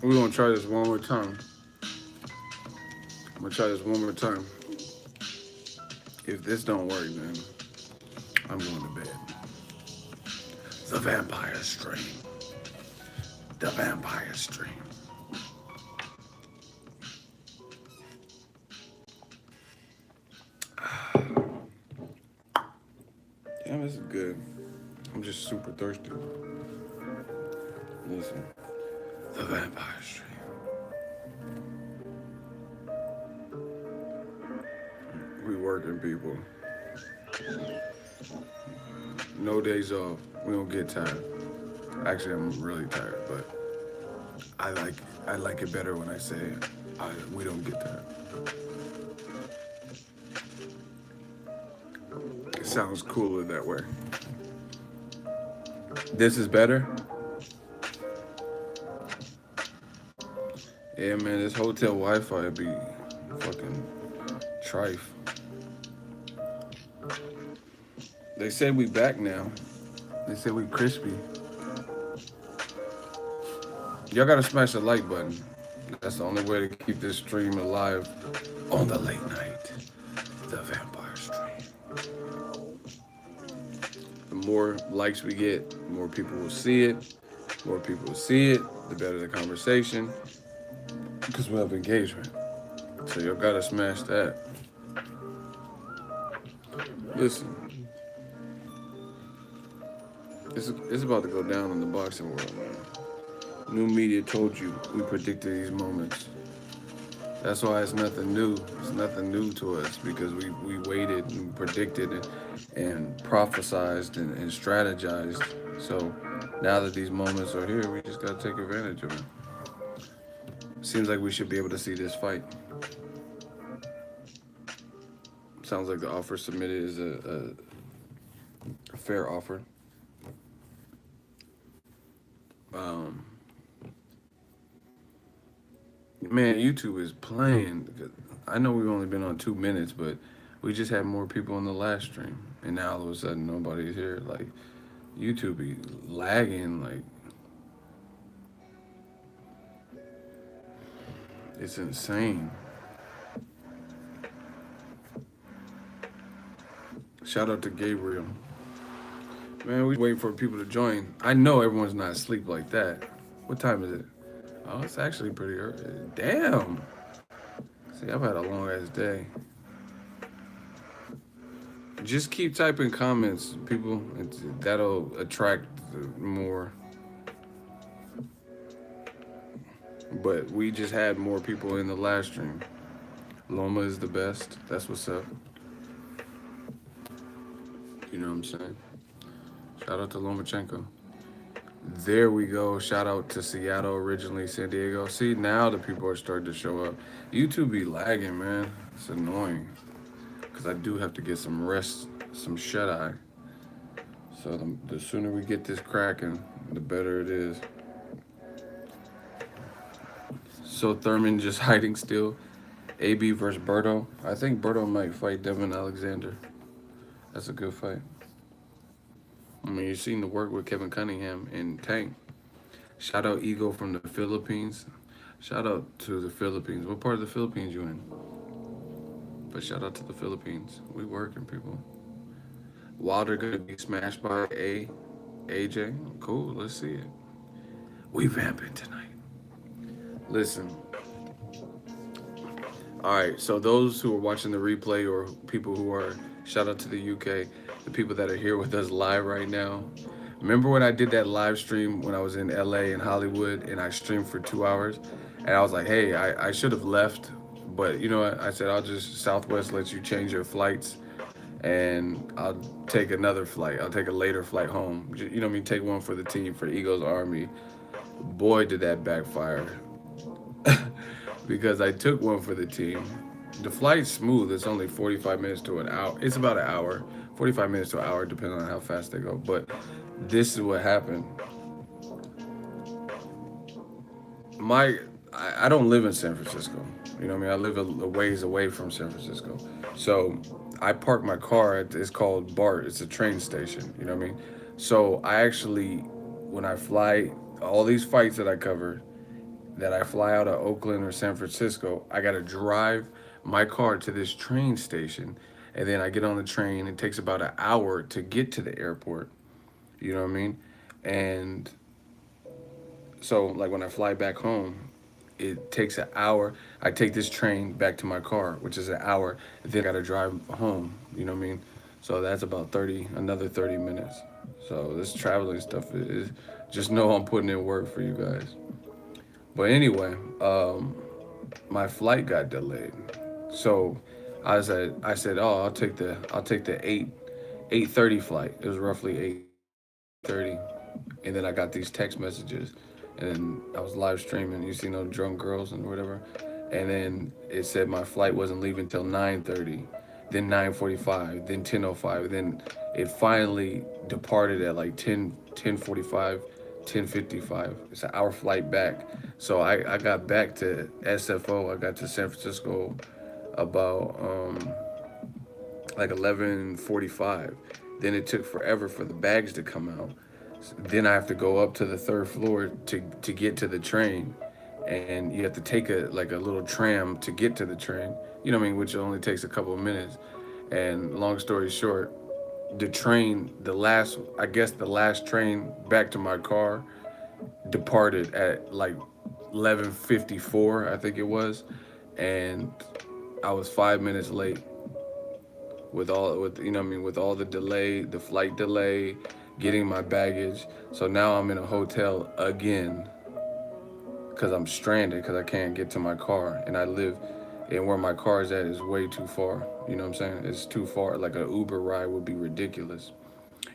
We're gonna try this one more time. I'm gonna try this one more time. If this don't work, then I'm going to bed. The vampire stream. The vampire stream. Damn, this is good. I'm just super thirsty. Listen. The vampire stream. We working, people. No days off. We don't get tired. Actually, I'm really tired, but I like it better when I say we don't get tired. It sounds cooler that way. This is better. Yeah, man, this hotel Wi-Fi be fucking trife. They said we back now. They said we crispy. Y'all gotta smash the like button. That's the only way to keep this stream alive on the late night. The vampire stream. The more likes we get, the more people will see it. The more people will see it, the better the conversation. Because we have engagement. So y'all gotta smash that. Listen. It's about to go down in the boxing world, man. New media told you we predicted these moments. That's why it's nothing new. It's nothing new to us because we waited and predicted and prophesized and strategized. So now that these moments are here, we just gotta take advantage of them. Seems like we should be able to see this fight. Sounds like the offer submitted is a fair offer. Man, YouTube is playing. I know we've only been on 2 minutes, but we just had more people in the last stream, and now all of a sudden nobody's here. Like YouTube be lagging. Like it's insane. Shout out to Gabriel. Man, we waiting for people to join. I know everyone's not asleep like that. What time is it? Oh, it's actually pretty early. Damn. See, I've had a long ass day. Just keep typing comments, people. That'll attract more. But we just had more people in the last stream. Loma is the best. That's what's up. You know what I'm saying? Shout out to Lomachenko. There we go. Shout out to Seattle, originally San Diego. See, now the people are starting to show up. YouTube be lagging, man. It's annoying. Because I do have to get some rest, some shut eye. So the sooner we get this cracking, the better it is. So Thurman just hiding still. AB versus Berto. I think Berto might fight Devin Alexander. That's a good fight. I mean, you've seen the work with Kevin Cunningham and Tank. Shout out Ego from the Philippines. Shout out to the Philippines. What part of the Philippines you in? But shout out to the Philippines. We working, people. Wilder gonna be smashed by AJ. Cool, let's see it. We vamping tonight. Listen. All right, so those who are watching the replay or people who are, shout out to the UK, the people that are here with us live right now. Remember when I did that live stream when I was in LA and Hollywood and I streamed for 2 hours? And I was like, hey, I should have left, but you know what? I said, I'll just, Southwest lets you change your flights and I'll take another flight. I'll take a later flight home. You know what I mean? Take one for the team, for Eagles Army. Boy, did that backfire. Because I took one for the team. The flight's smooth. It's only 45 minutes to an hour. It's about an hour, 45 minutes to an hour, depending on how fast they go. But this is what happened. I don't live in San Francisco. You know what I mean? I live a ways away from San Francisco. So I park my car at, it's called BART. It's a train station. You know what I mean? So I actually, when I fly, all these fights that I cover, that I fly out of Oakland or San Francisco, I got to drive my car to this train station, and then I get on the train. It takes about an hour to get to the airport. You know what I mean? And so, like when I fly back home, it takes an hour. I take this train back to my car, which is an hour. Then I got to drive home. You know what I mean? So that's about 30, another 30 minutes. So this traveling stuff is just know I'm putting in work for you guys. But anyway, my flight got delayed. So I said, oh, I'll take the 8:30 flight. It was roughly 8:30, and then I got these text messages, and I was live streaming. You see no drunk girls and whatever, and then it said my flight wasn't leaving till 9:30, then 9:45, then 10:05, then it finally departed at like 10:45, 10:55. It's an hour flight back. So I got back to SFO. I got to San Francisco about like 11:45. Then it took forever for the bags to come out. Then I have to go up to the third floor to get to the train, and you have to take a little tram to get to the train. You know what I mean? Which only takes a couple of minutes. And long story short, the train, the last train back to my car departed at like 11:54, I think it was, and I was 5 minutes late with you know what I mean, with all the delay, the flight delay, getting my baggage. So now I'm in a hotel again because I'm stranded because I can't get to my car, and I live, and where my car is at is way too far. You know what I'm saying? It's too far. Like an Uber ride would be ridiculous.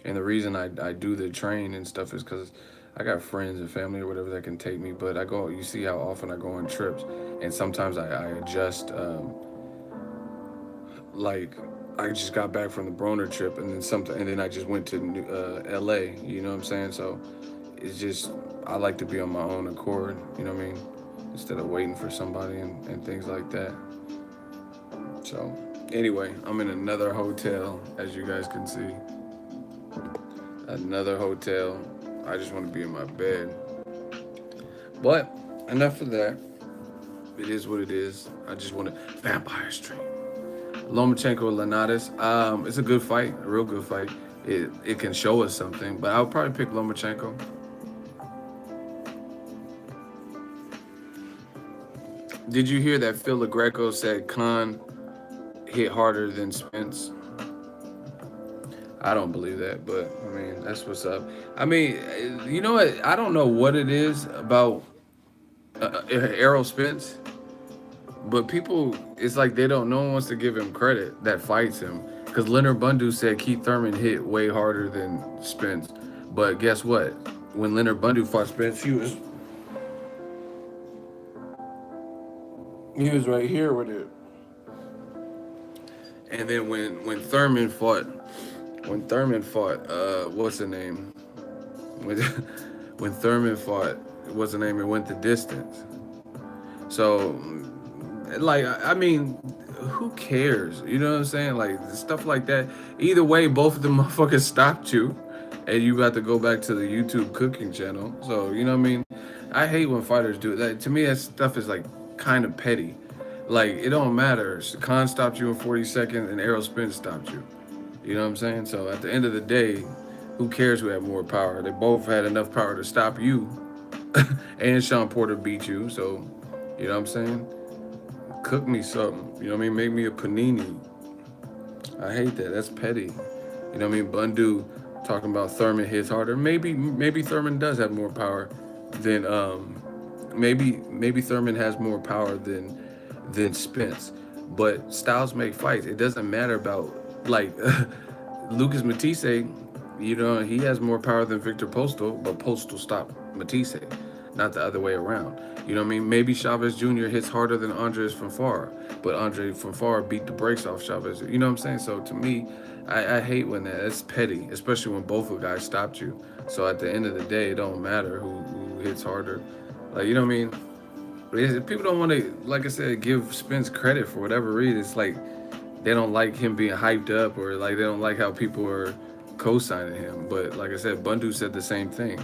And the reason I do the train and stuff is because I got friends and family or whatever that can take me. But I go, you see how often I go on trips, and sometimes I adjust. Like I just got back from the Broner trip, and then something, and then I just went to L.A. You know what I'm saying? So it's just I like to be on my own accord. You know what I mean? Instead of waiting for somebody and things like that. So anyway, I'm in another hotel, as you guys can see. Another hotel. I just want to be in my bed. But enough of that. It is what it is. I just want to Vampire Stream. Lomachenko Linares. It's a good fight, a real good fight. It can show us something, but I'll probably pick Lomachenko. Did you hear that Phil LaGreco said Khan hit harder than Spence? I don't believe that, but I mean that's what's up. I mean, you know what? I don't know what it is about Errol Spence, but people, it's like they don't. No one wants to give him credit that fights him because Leonard Bundu said Keith Thurman hit way harder than Spence, but guess what? When Leonard Bundu fought Spence, he was right here with it. And then when Thurman fought, what's the name? When, when Thurman fought, what's the name? It went the distance. So, like, I mean, who cares? You know what I'm saying? Like, stuff like that. Either way, both of the motherfuckers stopped you, and you got to go back to the YouTube cooking channel. So, you know what I mean? I hate when fighters do that. To me, that stuff is, like, kind of petty. Like, it don't matter. Khan stopped you in 40 seconds, and Errol Spence stopped you. You know what I'm saying? So, at the end of the day, who cares who had more power? They both had enough power to stop you, and Sean Porter beat you. So, you know what I'm saying? Cook me something. You know what I mean? Make me a panini. I hate that. That's petty. You know what I mean? Bundu talking about Thurman hits harder. Maybe Thurman does have more power than maybe Thurman has more power than Spence. But styles make fights. It doesn't matter about like Lucas Matisse. You know, he has more power than Victor Postal, but Postal stopped Matisse, not the other way around. You know what I mean? Maybe Chavez Jr. hits harder than Andres Fonfara, but Andre Fonfara beat the brakes off Chavez. You know what I'm saying? So to me, I hate when that's petty, especially when both of the guys stopped you. So at the end of the day, it don't matter who hits harder. Like, you know what I mean? People don't want to, like I said, give Spence credit for whatever reason. It's like they don't like him being hyped up, or like they don't like how people are co-signing him. But like I said, Bundu said the same thing.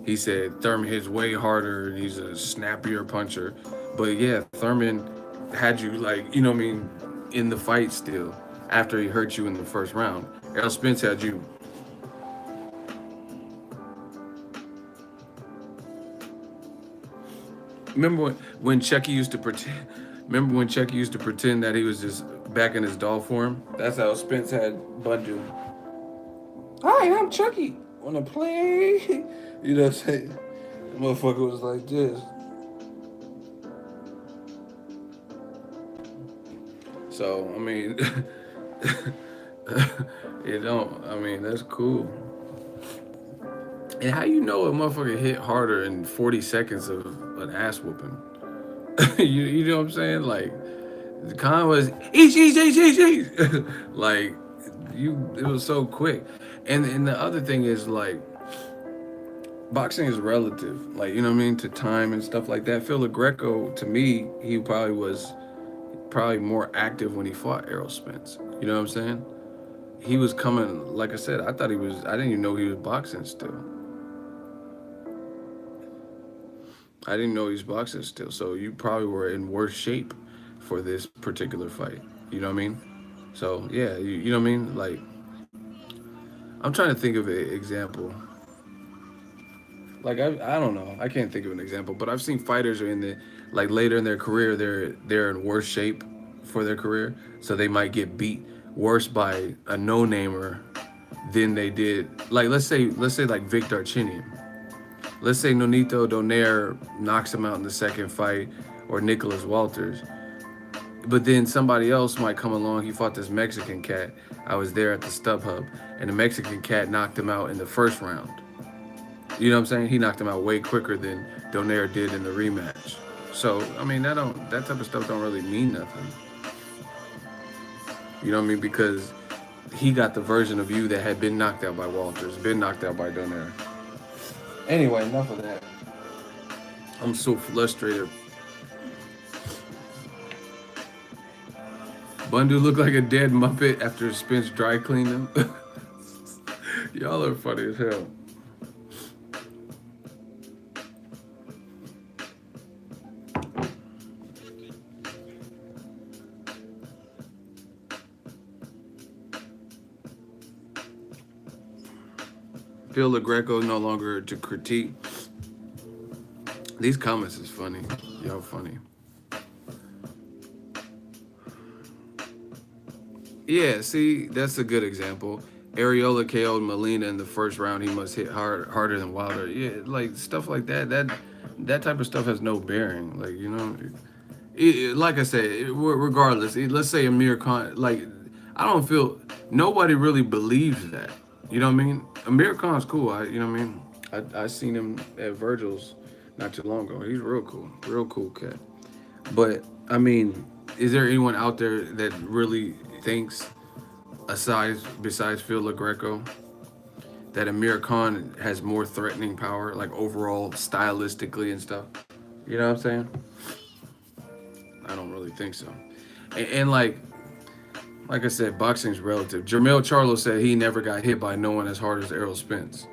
He said Thurman hits way harder and he's a snappier puncher. But yeah, Thurman had you like, you know what I mean, in the fight still after he hurt you in the first round. Errol Spence had you. Remember when Chucky used to pretend? Remember when Chucky used to pretend that he was just back in his doll form? That's how Spence had Bundu. Hi, I'm Chucky. Wanna play? You know what I'm saying? The motherfucker was like this. So I mean, you don't. I mean, that's cool. And how you know a motherfucker hit harder in 40 seconds of an ass whooping? You know what I'm saying? Like the con was each. Like you, it was so quick. And the other thing is like boxing is relative. Like you know what I mean to time and stuff like that. Phil Greco to me, he probably was probably more active when he fought Errol Spence. You know what I'm saying? He was coming. Like I said, I thought he was. I didn't even know he was boxing still. I didn't know he was boxing still. So you probably were in worse shape for this particular fight. You know what I mean? So yeah, you know what I mean? Like I'm trying to think of an example. Like I don't know. I can't think of an example, but I've seen fighters are in the like later in their career they're in worse shape for their career, so they might get beat worse by a no-namer than they did. Like let's say like Vic Darchinyan. Let's say Nonito Donaire knocks him out in the second fight, or Nicholas Walters. But then somebody else might come along. He fought this Mexican cat. I was there at the StubHub, and the Mexican cat knocked him out in the first round. You know what I'm saying? He knocked him out way quicker than Donaire did in the rematch. So I mean that type of stuff don't really mean nothing. You know what I mean? Because he got the version of you that had been knocked out by Walters, been knocked out by Donaire. Anyway, enough of that. I'm so frustrated. Bundu looked like a dead Muppet after Spence dry cleaned him. Y'all are funny as hell. Phil LaGreco no longer to critique. These comments is funny. Y'all funny. Yeah, see, that's a good example. Areola KO'd Molina in the first round. He must hit harder than Wilder. Yeah, like stuff like that. That type of stuff has no bearing. Like you know, like I said, regardless. Let's say Amir Khan. Like I don't feel nobody really believes that. You know what I mean? Amir Khan's cool. You know what I mean? I seen him at Virgil's not too long ago. He's real cool cat. But I mean, is there anyone out there that really thinks, aside besides Phil LaGreco, that Amir Khan has more threatening power, like overall stylistically and stuff? You know what I'm saying? I don't really think so. And like I said, boxing's relative. Jermell Charlo said he never got hit by no one as hard as Errol Spence.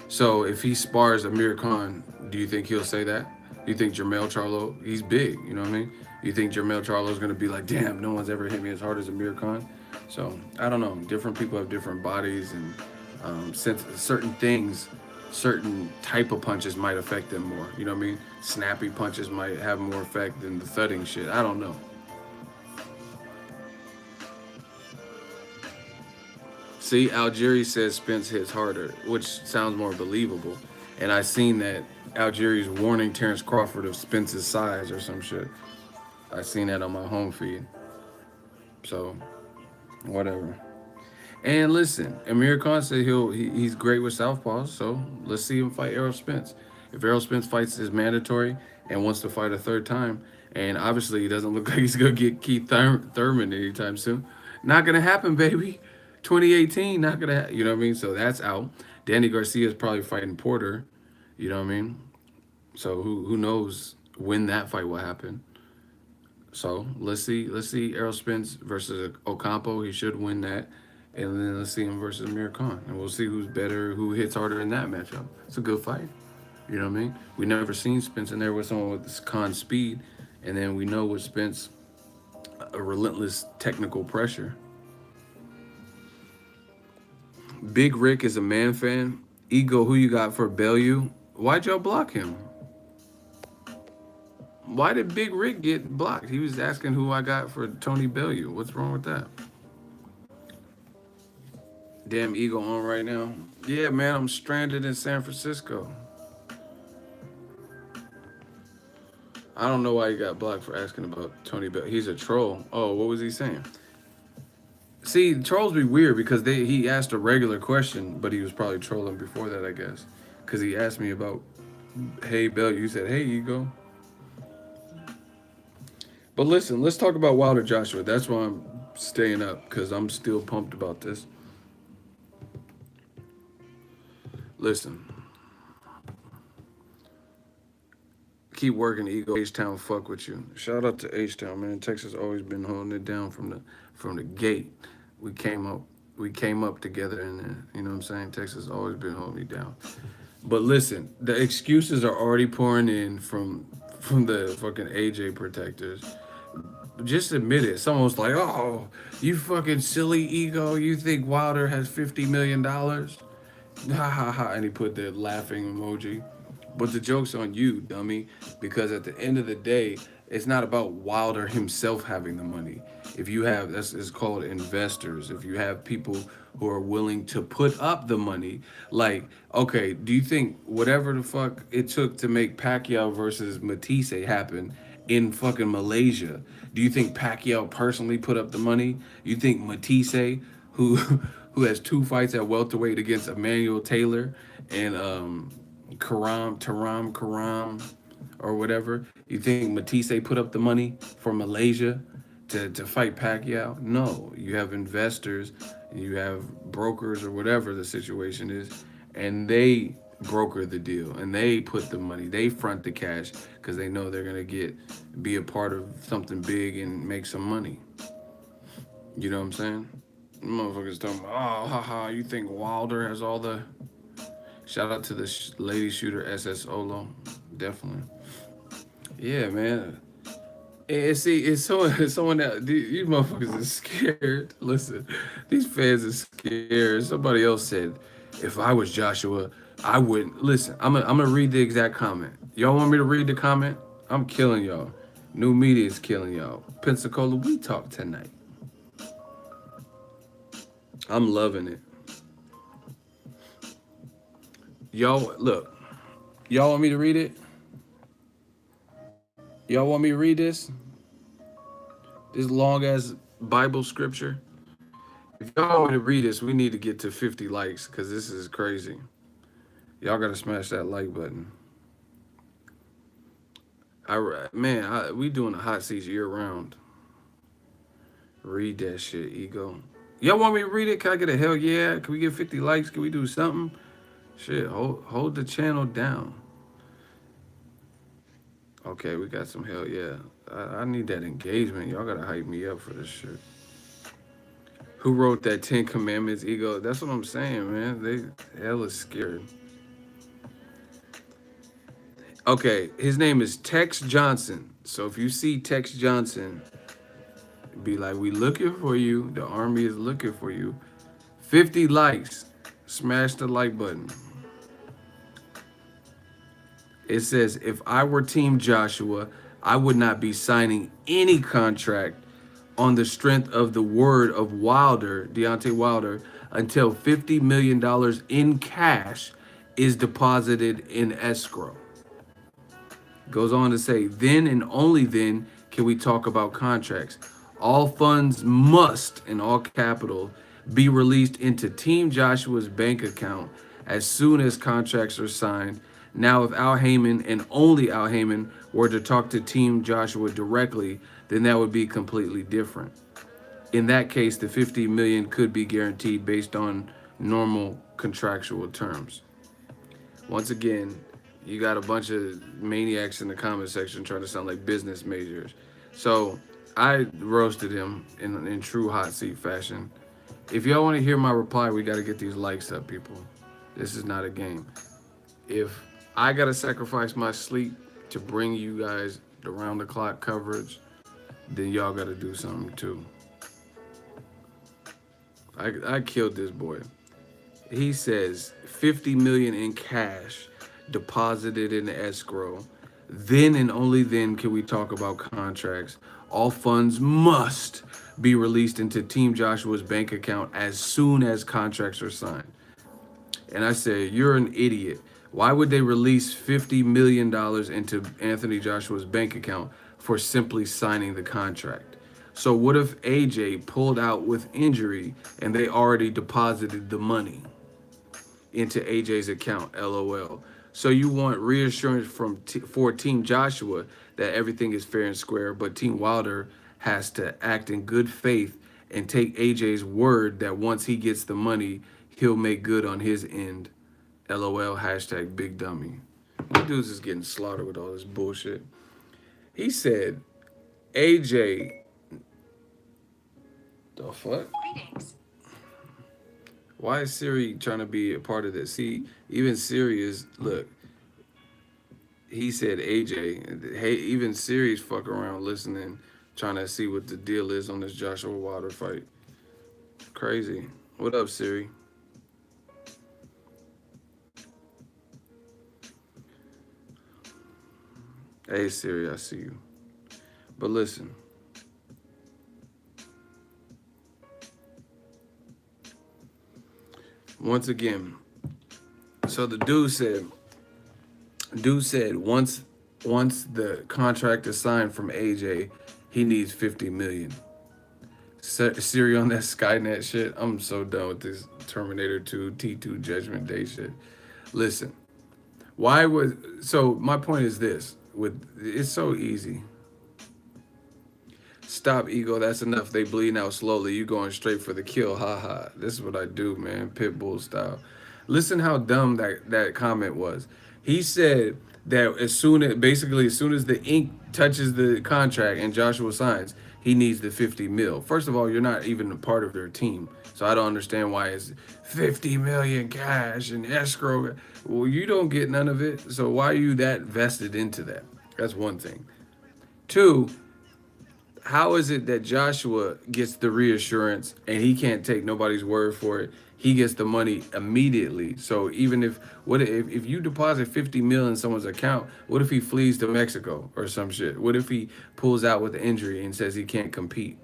So if he spars Amir Khan, do you think he'll say that? Do you think Jermell Charlo, he's big, you know what I mean? Do you think Jermell Charlo's gonna be like, damn, no one's ever hit me as hard as Amir Khan? So I don't know. Different people have different bodies, and since certain things, certain type of punches might affect them more. You know what I mean? Snappy punches might have more effect than the thudding shit. I don't know. See, Algieri says Spence hits harder, which sounds more believable. And I seen that Algieri's warning Terrence Crawford of Spence's size or some shit. I seen that on my home feed. So, whatever. And listen, Amir Khan said he's great with southpaws, so let's see him fight Errol Spence. If Errol Spence fights is mandatory and wants to fight a third time, and obviously he doesn't look like he's gonna get Keith Thurman anytime soon, not gonna happen, baby. 2018, not gonna, you know what I mean? So that's out. Danny Garcia is probably fighting Porter, you know what I mean? So who knows when that fight will happen? So let's see Errol Spence versus Ocampo. He should win that, and then let's see him versus Amir Khan, and we'll see who's better, who hits harder in that matchup. It's a good fight. You know what I mean? We never seen Spence in there with someone with this con speed, and then we know with Spence a relentless technical pressure. Big Rick is a man fan. Ego, who you got for Bellew? Why'd y'all block him? Why did Big Rick get blocked? He was asking who I got for Tony Bellew. What's wrong with that? Damn Ego on right now. Yeah, man, I'm stranded in San Francisco. I don't know why he got blocked for asking about Tony Bellew. He's a troll. Oh, what was he saying? See, trolls be weird because he asked a regular question, but he was probably trolling before that, I guess. Because he asked me about, hey, Bellew. You said, hey, Ego. But listen, let's talk about Wilder Joshua. That's why I'm staying up because I'm still pumped about this. Listen, keep working, Ego. H Town, fuck with you. Shout out to H Town, man. Texas always been holding it down from the gate. We came up we came up together, and you know what I'm saying. Texas always been holding me down. But listen, the excuses are already pouring in from the fucking AJ protectors. Just admit it. Someone's like, "Oh, you fucking silly Ego. You think Wilder has $50 million?" Ha ha ha, and he put the laughing emoji. But the joke's on you, dummy, because at the end of the day, it's not about Wilder himself having the money. If you have, that's it's called investors. If you have people who are willing to put up the money, like, okay, do you think whatever the fuck it took to make Pacquiao versus Matisse happen in fucking Malaysia, do you think Pacquiao personally put up the money? You think Matisse, who who has two fights at welterweight against Emmanuel Taylor and Karam or whatever, you think Matisse put up the money for Malaysia to fight Pacquiao? No, you have investors, you have brokers or whatever the situation is, and they broker the deal and they put the money, they front the cash because they know they're gonna be a part of something big and make some money. You know what I'm saying? Motherfuckers talking about, oh, haha, you think Wilder has all the. Shout out to the lady shooter SS Olo. Definitely. Yeah, man. And see, it's someone that these motherfuckers are scared. Listen, these fans are scared. Somebody else said, if I was Joshua, I wouldn't. Listen, I'm gonna read the exact comment. Y'all want me to read the comment? I'm killing y'all. New media is killing y'all. Pensacola, we talk tonight. I'm loving it. Y'all, look. Y'all want me to read it? Y'all want me to read this? This long ass Bible scripture? If y'all want me to read this, we need to get to 50 likes because this is crazy. Y'all gotta smash that like button. We doing the hot seats year round. Read that shit, Ego. Y'all want me to read it? Can I get a hell yeah? Can we get 50 likes? Can we do something? Shit, hold the channel down. Okay, we got some hell yeah. I need that engagement. Y'all gotta hype me up for this shit. Who wrote that 10 Commandments, Ego? That's what I'm saying, man. They hella scared. Okay, his name is Tex Johnson. So if you see Tex Johnson, be like, we looking for you. The army is looking for you. 50 likes. Smash the like button. It says, if I were Team Joshua, I would not be signing any contract on the strength of the word of Wilder, Deontay Wilder, until $50 million in cash is deposited in escrow. Goes on to say, then and only then can we talk about contracts. All funds must, in all capital, be released into Team Joshua's bank account as soon as contracts are signed. Now, if Al Heyman and only Al Heyman were to talk to Team Joshua directly, then that would be completely different. In that case, the 50 million could be guaranteed based on normal contractual terms. Once again, you got a bunch of maniacs in the comment section trying to sound like business majors. So I roasted him in true hot seat fashion. If y'all want to hear my reply, we got to get these likes up, people. This is not a game. If I gotta sacrifice my sleep to bring you guys the round the clock coverage. Then y'all gotta do something too. I killed this boy. He says 50 million in cash deposited in escrow. Then and only then can we talk about contracts. All funds must be released into Team Joshua's bank account as soon as contracts are signed. And I said, you're an idiot. Why would they release $50 million into Anthony Joshua's bank account for simply signing the contract? So what if AJ pulled out with injury and they already deposited the money into AJ's account? LOL. So you want reassurance for Team Joshua that everything is fair and square, but Team Wilder has to act in good faith and take AJ's word that once he gets the money, he'll make good on his end. LOL. Hashtag big dummy. My dudes is getting slaughtered with all this bullshit. He said AJ. The fuck? Greetings. Why is Siri trying to be a part of this? See, even Siri is, look, he said AJ. Hey, even Siri's fuck around listening, trying to see what the deal is on this Joshua Wilder fight. Crazy. What up, Siri? Hey, Siri, I see you. But listen. Once again, so the dude said once the contract is signed from AJ, he needs 50 million. Siri on that Skynet shit. I'm so done with this Terminator 2 T2 Judgment Day shit. Listen, why was so my point is this, with it's so easy. Stop, ego. That's enough. They bleeding out slowly. You going straight for the kill. Ha ha. This is what I do, man. Pitbull style. Listen how dumb that comment was. He said that as soon as the ink touches the contract and Joshua signs, he needs the 50 mil. First of all, you're not even a part of their team. So I don't understand why it's 50 million cash and escrow. Well, you don't get none of it. So why are you that vested into that? That's one thing. Two, how is it that Joshua gets the reassurance and he can't take nobody's word for it? He gets the money immediately. So even if you deposit 50 mil in someone's account, what if he flees to Mexico or some shit? What if he pulls out with an injury and says he can't compete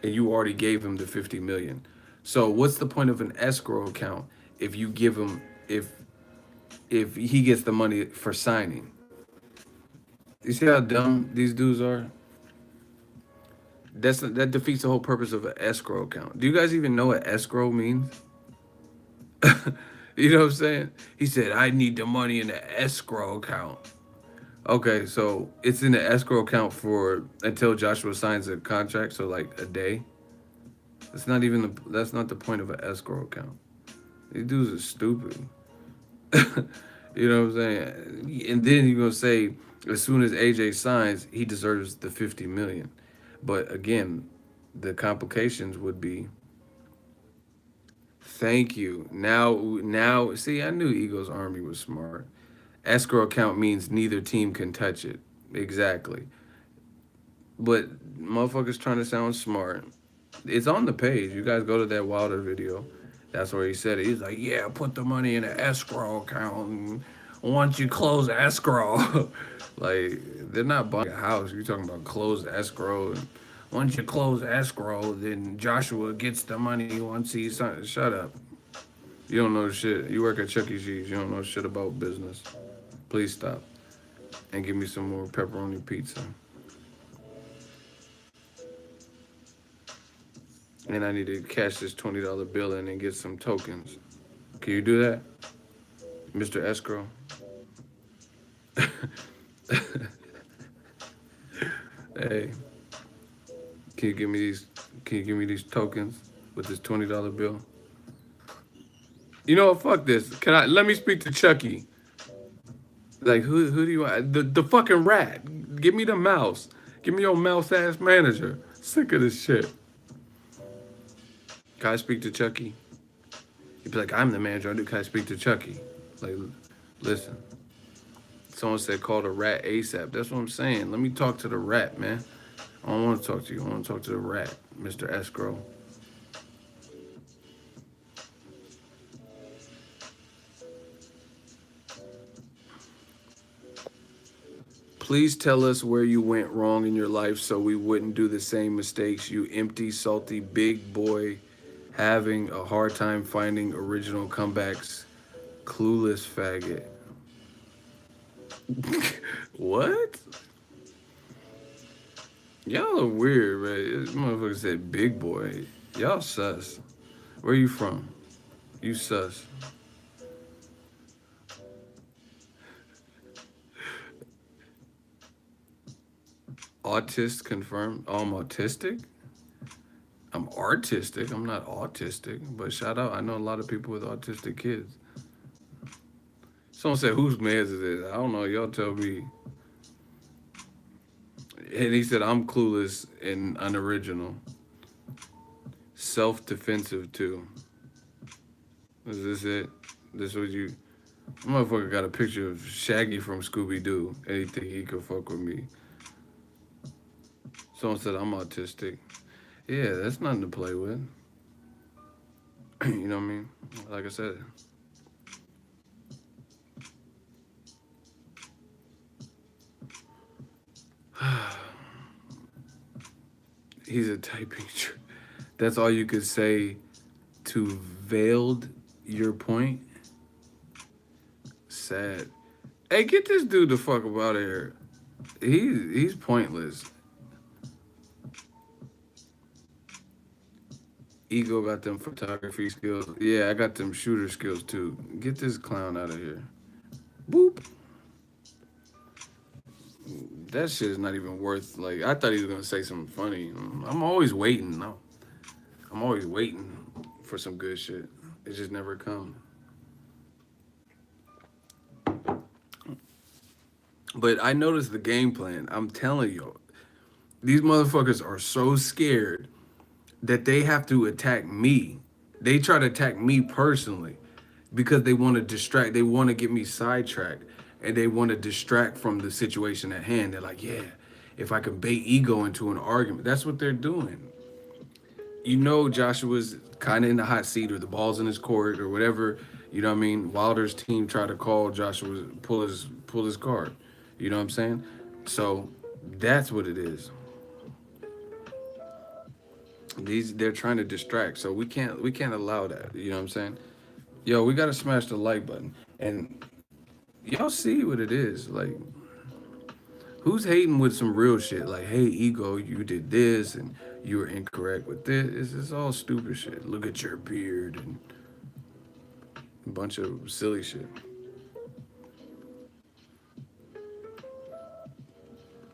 and you already gave him the 50 million? So what's the point of an escrow account if you give him if he gets the money for signing? You see how dumb these dudes are? That defeats the whole purpose of an escrow account. Do you guys even know what escrow means? You know what I'm saying? He said, I need the money in the escrow account. Okay, so it's in the escrow account for until Joshua signs a contract, so like a day. That's not the point of an escrow account. These dudes are stupid. You know what I'm saying? And then you're gonna say as soon as AJ signs, he deserves the 50 million. But again, the complications would be thank you. Now, see, I knew Eagles Army was smart. Escrow account means neither team can touch it. Exactly. But motherfuckers trying to sound smart. It's on the page. You guys go to that Wilder video. That's where he said it. He's like, yeah, put the money in an escrow account. And once you close escrow, like, they're not buying a house. You're talking about closed escrow. And once you close escrow, then Joshua gets the money once he's signed. Shut up. You don't know shit. You work at Chuck E. Cheese. You don't know shit about business. Please stop. And give me some more pepperoni pizza. And I need to cash this $20 bill in and get some tokens. Can you do that, Mr. Escrow? Hey, can you give me these? Can you give me these tokens with this $20 bill? You know what? Fuck this. Can I? Let me speak to Chucky. Like who do you want? The fucking rat. Give me the mouse. Give me your mouse ass manager. Sick of this shit. Can I speak to Chucky? He'd be like, I'm the manager. Can I speak to Chucky? Like, listen. Someone said call the rat ASAP. That's what I'm saying. Let me talk to the rat, man. I don't want to talk to you. I want to talk to the rat, Mr. Escrow. Please tell us where you went wrong in your life so we wouldn't do the same mistakes. You empty, salty, big boy having a hard time finding original comebacks. Clueless faggot. What? Y'all are weird, man. This motherfucker said big boy. Y'all sus. Where you from? You sus. Autist confirmed. Oh, I'm autistic? I'm artistic. I'm not autistic. But shout out. I know a lot of people with autistic kids. Someone said, whose man's is this? I don't know. Y'all tell me. And he said, I'm clueless and unoriginal. Self defensive, too. Is this it? This what you. Motherfucker got a picture of Shaggy from Scooby Doo, and he think he could fuck with me. Someone said I'm autistic. Yeah, that's nothing to play with. You know what I mean? Like I said, he's a typing. That's all you could say to veiled your point. Sad. Hey, get this dude the fuck up out of here. He's pointless. Ego got them photography skills. Yeah, I got them shooter skills too. Get this clown out of here. Boop. That shit is not even worth. Like I thought he was gonna say something funny. I'm always waiting. No, I'm always waiting for some good shit. It just never comes. But I noticed the game plan. I'm telling you, these motherfuckers are so scared that they have to attack me. They try to attack me personally because they want to distract. They want to get me sidetracked and they want to distract from the situation at hand. They're like, yeah, if I can bait ego into an argument, that's what they're doing. You know, Joshua's kind of in the hot seat or the ball's in his court or whatever. You know what I mean? Wilder's team tried to call Joshua, pull his card. You know what I'm saying? So that's what it is. They're trying to distract, so we can't allow that. You know what I'm saying? Yo, we gotta smash the like button, and y'all see what it is. Like, who's hating with some real shit? Like, hey, ego, you did this, and you were incorrect with this. It's all stupid shit. Look at your beard and a bunch of silly shit.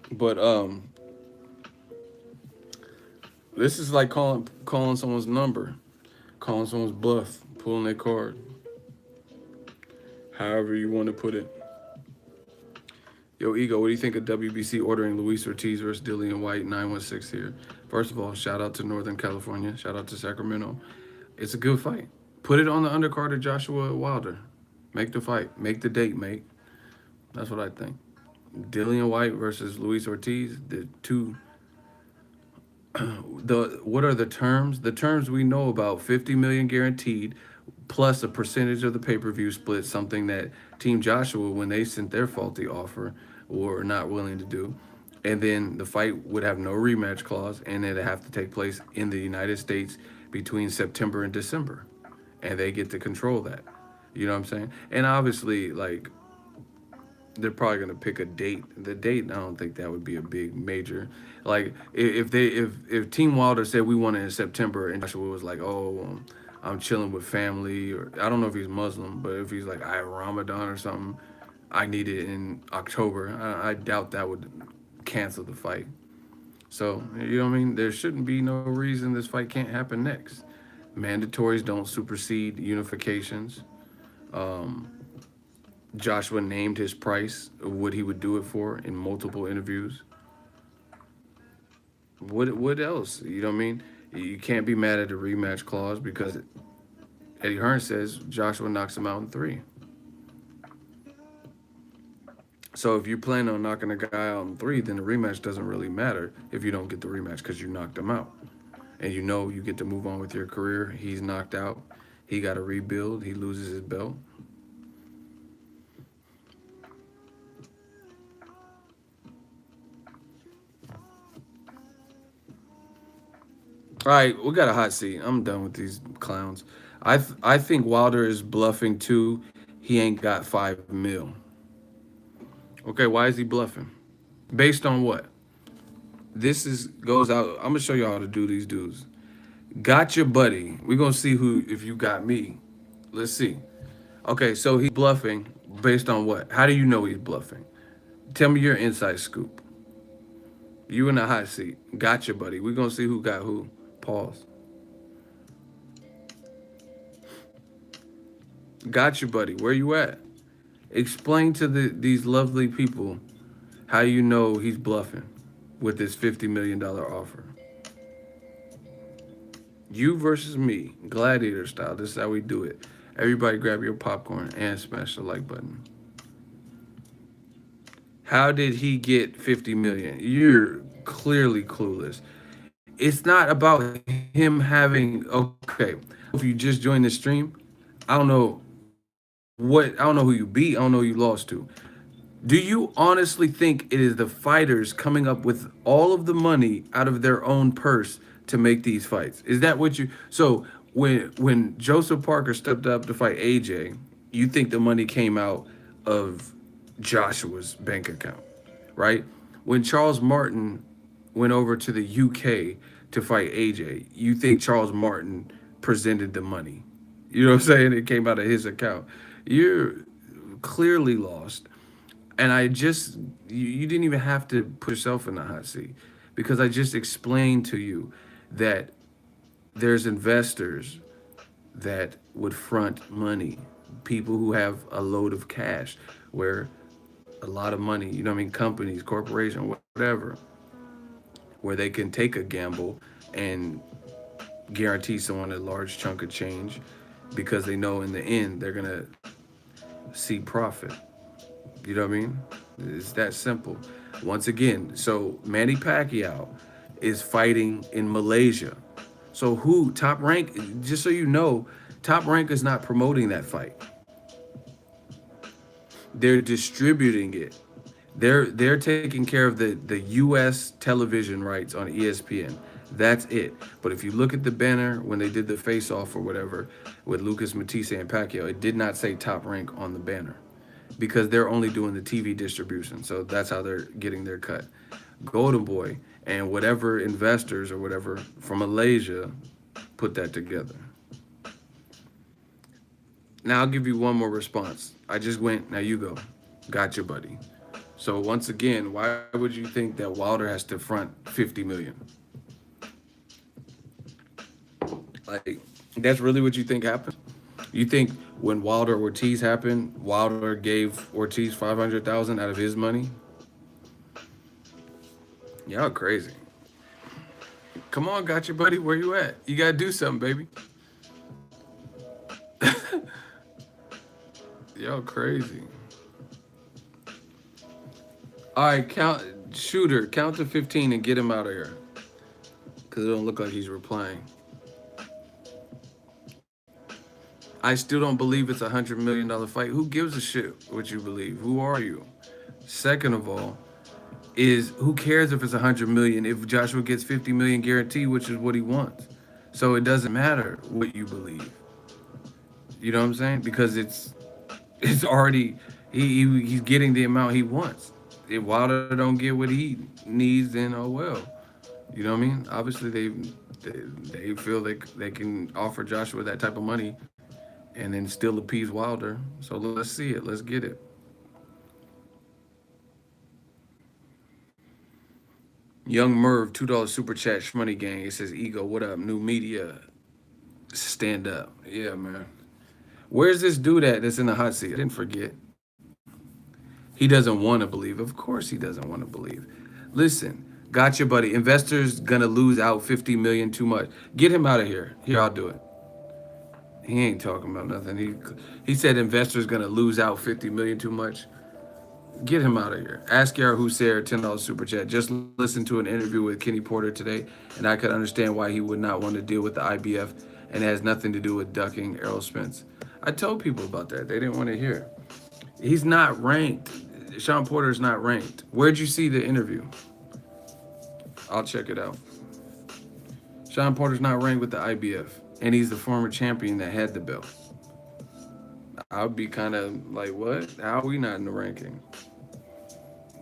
But this is like calling someone's number, calling someone's bluff, pulling their card. However you want to put it. Yo, Ego, what do you think of WBC ordering Luis Ortiz versus Dillian White 916 here? First of all, shout out to Northern California. Shout out to Sacramento. It's a good fight. Put it on the undercard of Joshua Wilder. Make the fight. Make the date, mate. That's what I think. Dillian White versus Luis Ortiz, the two. What are the terms? The terms we know about: 50 million guaranteed, plus a percentage of the pay-per-view split, something that Team Joshua, when they sent their faulty offer, were not willing to do. And then the fight would have no rematch clause, and it'd have to take place in the United States between September and December, and they get to control that. You know what I'm saying? And obviously, like, they're probably gonna pick a date. The date, I don't think that would be a big major. Like if Team Wilder said we want it in September and Joshua was like, oh, I'm chilling with family, or I don't know if he's Muslim, but if he's like I have Ramadan or something, I need it in October. I doubt that would cancel the fight. So you know what I mean? There shouldn't be no reason this fight can't happen next. Mandatories don't supersede unifications. Joshua named his price of what he would do it for in multiple interviews. What else? You know what I mean? You can't be mad at the rematch clause because Eddie Hearn says Joshua knocks him out in 3. So if you plan on knocking a guy out in three, then the rematch doesn't really matter if you don't get the rematch because you knocked him out. And you know you get to move on with your career. He's knocked out. He got to rebuild. He loses his belt. All right, we got a hot seat. I'm done with these clowns. I think Wilder is bluffing too. He ain't got 5 mil. Okay, why is he bluffing? Based on what? This is goes out. I'm gonna show you how to do these dudes. Got your buddy. We're gonna see who if you got me. Let's see. Okay, so he's bluffing based on what? How do you know he's bluffing? Tell me your inside scoop. You in the hot seat. Got your buddy. We're gonna see who got who. Pause. Got your buddy. Where you at? Explain to these lovely people how you know he's bluffing with this $50 million offer. You versus me, gladiator style. This is how we do it. Everybody grab your popcorn and smash the like button. How did he get 50 million? You're clearly clueless. It's not about him having okay. If you just joined the stream, I don't know I don't know who you beat. I don't know who you lost to. Do you honestly think it is the fighters coming up with all of the money out of their own purse to make these fights? Is that what you so when Joseph Parker stepped up to fight AJ, you think the money came out of Joshua's bank account, right? When Charles Martin went over to the UK to fight AJ, you think Charles Martin presented the money. You know what I'm saying? It came out of his account. You're clearly lost. And you didn't even have to put yourself in the hot seat because I just explained to you that there's investors that would front money, people who have a load of cash, where a lot of money, you know what I mean, companies, corporation, whatever, where they can take a gamble and guarantee someone a large chunk of change because they know in the end they're gonna see profit. You know what I mean? It's that simple. Once again, so Manny Pacquiao is fighting in Malaysia. So who Top Rank? Just so you know, Top Rank is not promoting that fight. They're distributing it. They're taking care of the U.S. television rights on ESPN. That's it. But if you look at the banner when they did the face-off or whatever with Lucas Matisse and Pacquiao, it did not say Top Rank on the banner because they're only doing the TV distribution. So that's how they're getting their cut. Golden Boy and whatever investors or whatever from Malaysia put that together. Now I'll give you one more response. I just went, now you go. Gotcha, buddy. So once again, why would you think that Wilder has to front 50 million? Like, that's really what you think happened? You think when Wilder Ortiz happened, Wilder gave Ortiz 500,000 out of his money? Y'all crazy. Come on, gotcha, buddy. Where you at? You gotta do something, baby. Y'all crazy. All right, count to 15 and get him out of here. Because it don't look like he's replying. I still don't believe it's $100 million fight. Who gives a shit what you believe? Who are you? Second of all, is who cares if it's 100 million if Joshua gets 50 million guaranteed, which is what he wants. So it doesn't matter what you believe. You know what I'm saying? Because it's already he's getting the amount he wants. If Wilder don't get what he needs, then oh well. You know what I mean? Obviously they feel they can offer Joshua that type of money and then still appease Wilder. So let's see it. Let's get it. Young Merv, $2 super chat, Shmoney Gang. It says, Ego, what up? New media, stand up. Yeah, man. Where's this dude at that's in the hot seat? I didn't forget. He doesn't want to believe. Of course he doesn't want to believe. Listen, gotcha, buddy. Investors gonna lose out 50 million too much. Get him out of here. Here, I'll do it. He ain't talking about nothing. He said investors gonna lose out 50 million too much. Get him out of here. Askar Hussein, $10 super chat. Just listened to an interview with Kenny Porter today, and I could understand why he would not want to deal with the IBF, and it has nothing to do with ducking Errol Spence. I told people about that. They didn't want to hear. He's not ranked. Sean Porter's not ranked. Where'd you see the interview? I'll check it out. Sean Porter's not ranked with the IBF, and he's the former champion that had the belt. I'd be kind of like, what? How are we not in the ranking?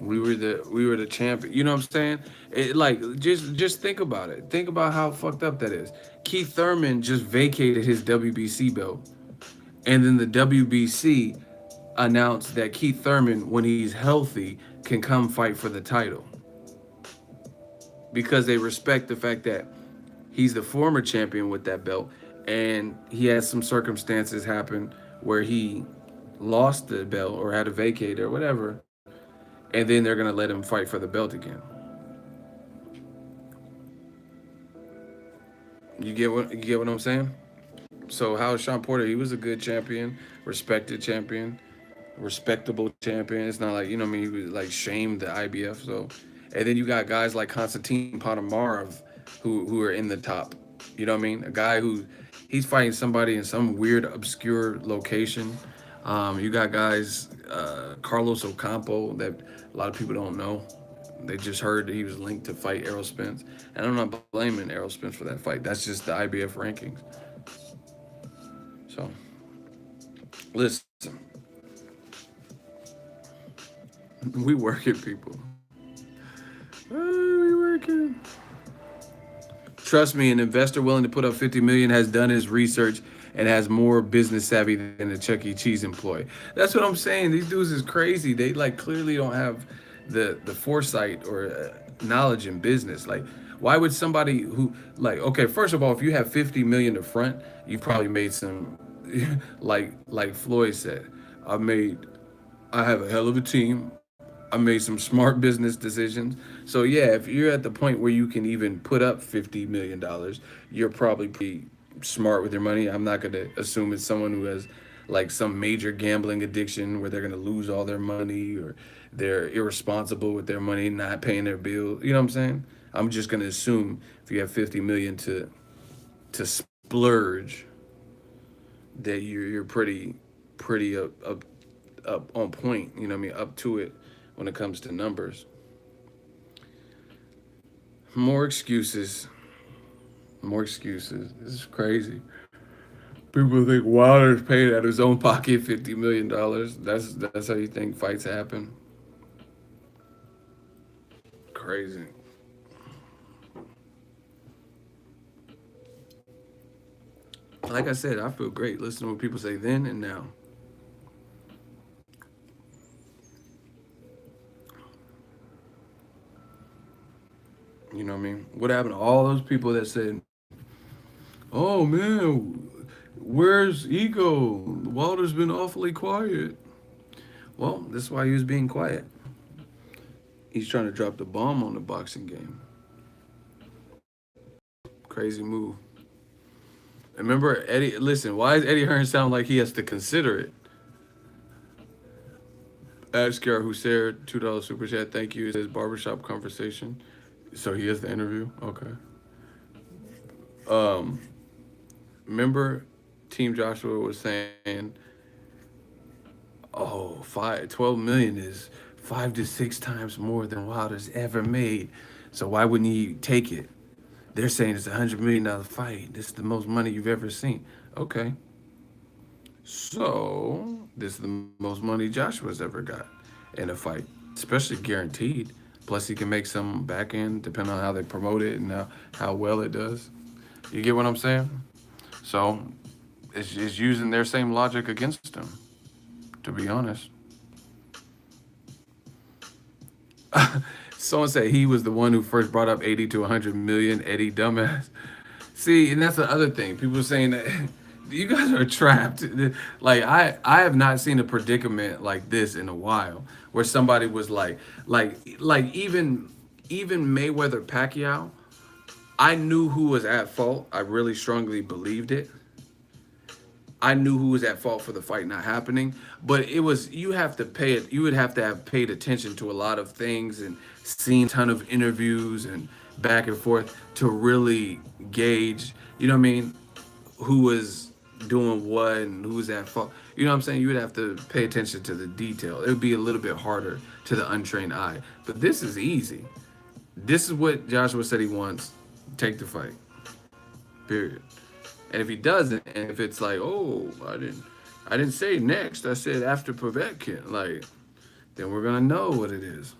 We were the champion. You know what I'm saying? It, like just think about it. Think about how fucked up that is. Keith Thurman just vacated his WBC belt, and then the WBC announced that Keith Thurman, when he's healthy, can come fight for the title because they respect the fact that he's the former champion with that belt, and he had some circumstances happen where he lost the belt or had to vacate or whatever, and then they're gonna let him fight for the belt again. You get what I'm saying? So how is Sean Porter? He was a good champion, respected champion, respectable champion. It's not like, you know what I mean, he was like shamed the IBF. So, and then you got guys like Konstantin Ponomarev who are in the top. You know what I mean? A guy who he's fighting somebody in some weird obscure location. You got guys Carlos Ocampo that a lot of people don't know. They just heard that he was linked to fight Errol Spence, and I'm not blaming Errol Spence for that fight. That's just the IBF rankings. So, listen, we working people. We working. Trust me, an investor willing to put up 50 million has done his research and has more business savvy than a Chuck E. Cheese employee. That's what I'm saying. These dudes is crazy. They like clearly don't have the foresight or knowledge in business. Like, why would somebody who like okay, first of all, if you have 50 million to front, you probably made some like Floyd said. I made I have a hell of a team. I made some smart business decisions. So yeah, if you're at the point where you can even put up $50 million, you're probably pretty smart with your money. I'm not gonna assume it's someone who has like some major gambling addiction where they're gonna lose all their money or they're irresponsible with their money, not paying their bills. You know what I'm saying? I'm just gonna assume if you have 50 million to splurge, that you're pretty up on point. You know what I mean? Up to it when it comes to numbers. More excuses. More excuses. This is crazy. People think Wilder's paid out of his own pocket $50 million. That's how you think fights happen. Crazy. Like I said, I feel great listening to what people say then and now. You know what I mean? What happened to all those people that said, "Oh man, where's ego? Wilder's been awfully quiet." Well, this is why he was being quiet. He's trying to drop the bomb on the boxing game. Crazy move. Remember Eddie? Listen, why does Eddie Hearn sound like he has to consider it? Askar Hussein, $2 super chat. Thank you. It says barbershop conversation. So he has the interview. Okay. Um, remember, Team Joshua was saying, "Oh, 12 million is 5 to 6 times more than Wilder's ever made. So why wouldn't he take it?" They're saying it's $100 million fight. This is the most money you've ever seen. Okay. So this is the most money Joshua's ever got in a fight, especially guaranteed. Plus, he can make some back end depending on how they promote it and how well it does. You get what I'm saying? So it's using their same logic against him, to be honest. Someone said he was the one who first brought up 80 to 100 million, Eddie dumbass. See, and that's the other thing. People saying that you guys are trapped. Like I have not seen a predicament like this in a while, where somebody was like even Mayweather Pacquiao. I knew who was at fault. I really strongly believed it. I knew who was at fault for the fight not happening, but it was you have to pay it. You would have to have paid attention to a lot of things and seen a ton of interviews and back and forth to really gauge. You know what I mean? Who was doing what and who was at fault. You know what I'm saying? You would have to pay attention to the detail. It would be a little bit harder to the untrained eye. But this is easy. This is what Joshua said he wants. Take the fight. Period. And if he doesn't, and if it's like, oh, I didn't say next. I said after Povetkin, like, then we're gonna know what it is.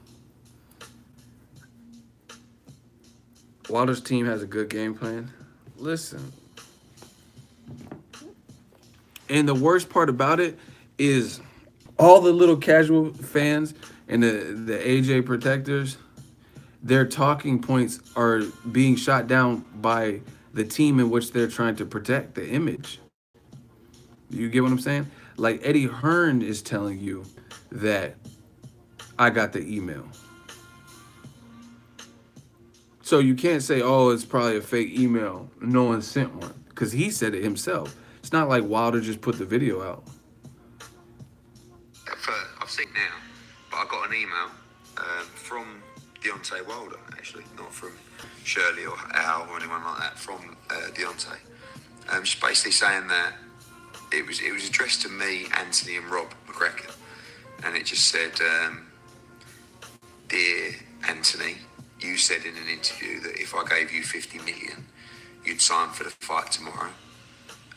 Wilder's team has a good game plan. Listen, and the worst part about it is all the little casual fans and the AJ protectors, their talking points are being shot down by the team in which they're trying to protect the image. You get what I'm saying? Like Eddie Hearn is telling you that I got the email. So you can't say, oh, it's probably a fake email. No one sent one. Because he said it himself. It's not like Wilder just put the video out. I've seen now, but I got an email from Deontay Wilder, actually, not from Shirley or Al or anyone like that, from Deontay. Just basically saying that it was addressed to me, Anthony and Rob McGregor. And it just said, Dear Anthony, you said in an interview that if I gave you 50 million, you'd sign for the fight tomorrow.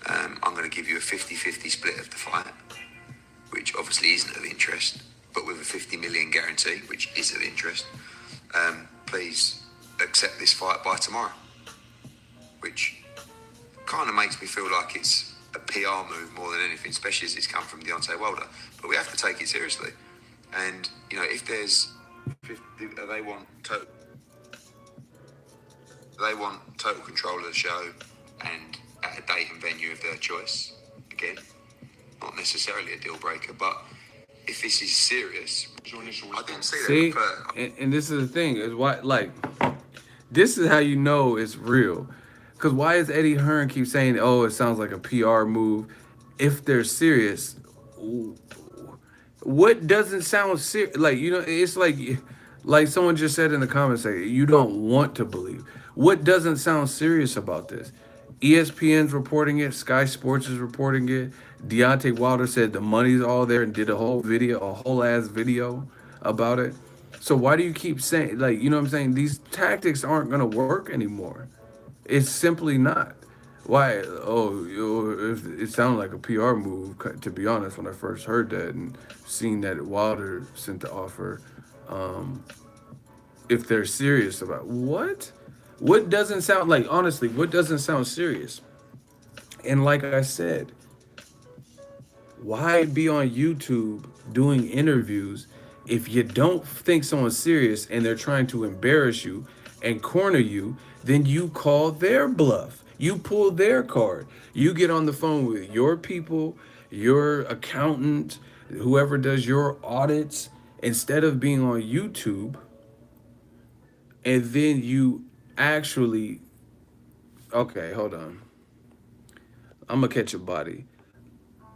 I'm going to give you a 50-50 split of the fight, which obviously isn't of interest, but with a 50 million guarantee, which is of interest. Please accept this fight by tomorrow, which kind of makes me feel like it's a PR move more than anything, especially as it's come from Deontay Wilder. But we have to take it seriously. And, you know, if there's, they want total control of the show and at a date and venue of their choice. Again, not necessarily a deal breaker, but if this is serious, I didn't see that. And this is the thing, is why, like, this is how you know it's real. Because why is Eddie Hearn keep saying, oh, it sounds like a PR move? If they're serious, what doesn't sound serious? Like, you know, it's like someone just said in the comments, like, you don't want to believe. What doesn't sound serious about this? ESPN's reporting it. Sky Sports is reporting it. Deontay Wilder said the money's all there and did a whole ass video about it. So why do you keep saying, like, you know what I'm saying? These tactics aren't going to work anymore. It's simply not. Why? Oh, it sounded like a PR move, to be honest, when I first heard that and seen that Wilder sent the offer. If they're serious about what? What doesn't sound like, honestly, what doesn't sound serious? And like I said, why be on YouTube doing interviews if you don't think someone's serious and they're trying to embarrass you and corner you? Then you call their bluff. You pull their card. You get on the phone with your people, your accountant, whoever does your audits, instead of being on YouTube. And then you actually, okay, hold on. I'm going to catch a body.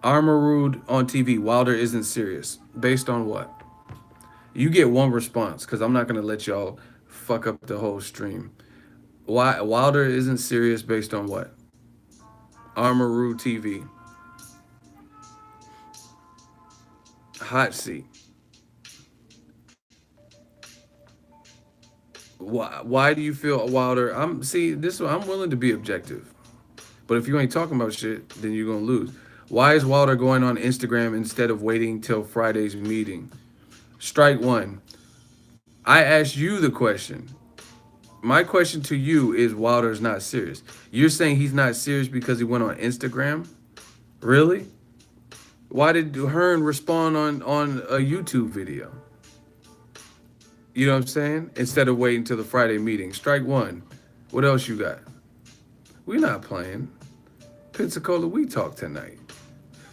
Armarood on TV, Wilder isn't serious. Based on what? You get one response, because I'm not going to let y'all fuck up the whole stream. Why Wilder isn't serious based on what? Armarood TV. Hot seat. Why do you feel Wilder? I'm willing to be objective. But if you ain't talking about shit, then you're gonna lose. Why is Wilder going on Instagram instead of waiting till Friday's meeting? Strike one. I asked you the question. My question to you is Wilder's not serious. You're saying he's not serious because he went on Instagram? Really? Why did Hearn respond on a YouTube video? You know what I'm saying? Instead of waiting till the Friday meeting. Strike one. What else you got? We're not playing. Pensacola, we talk tonight.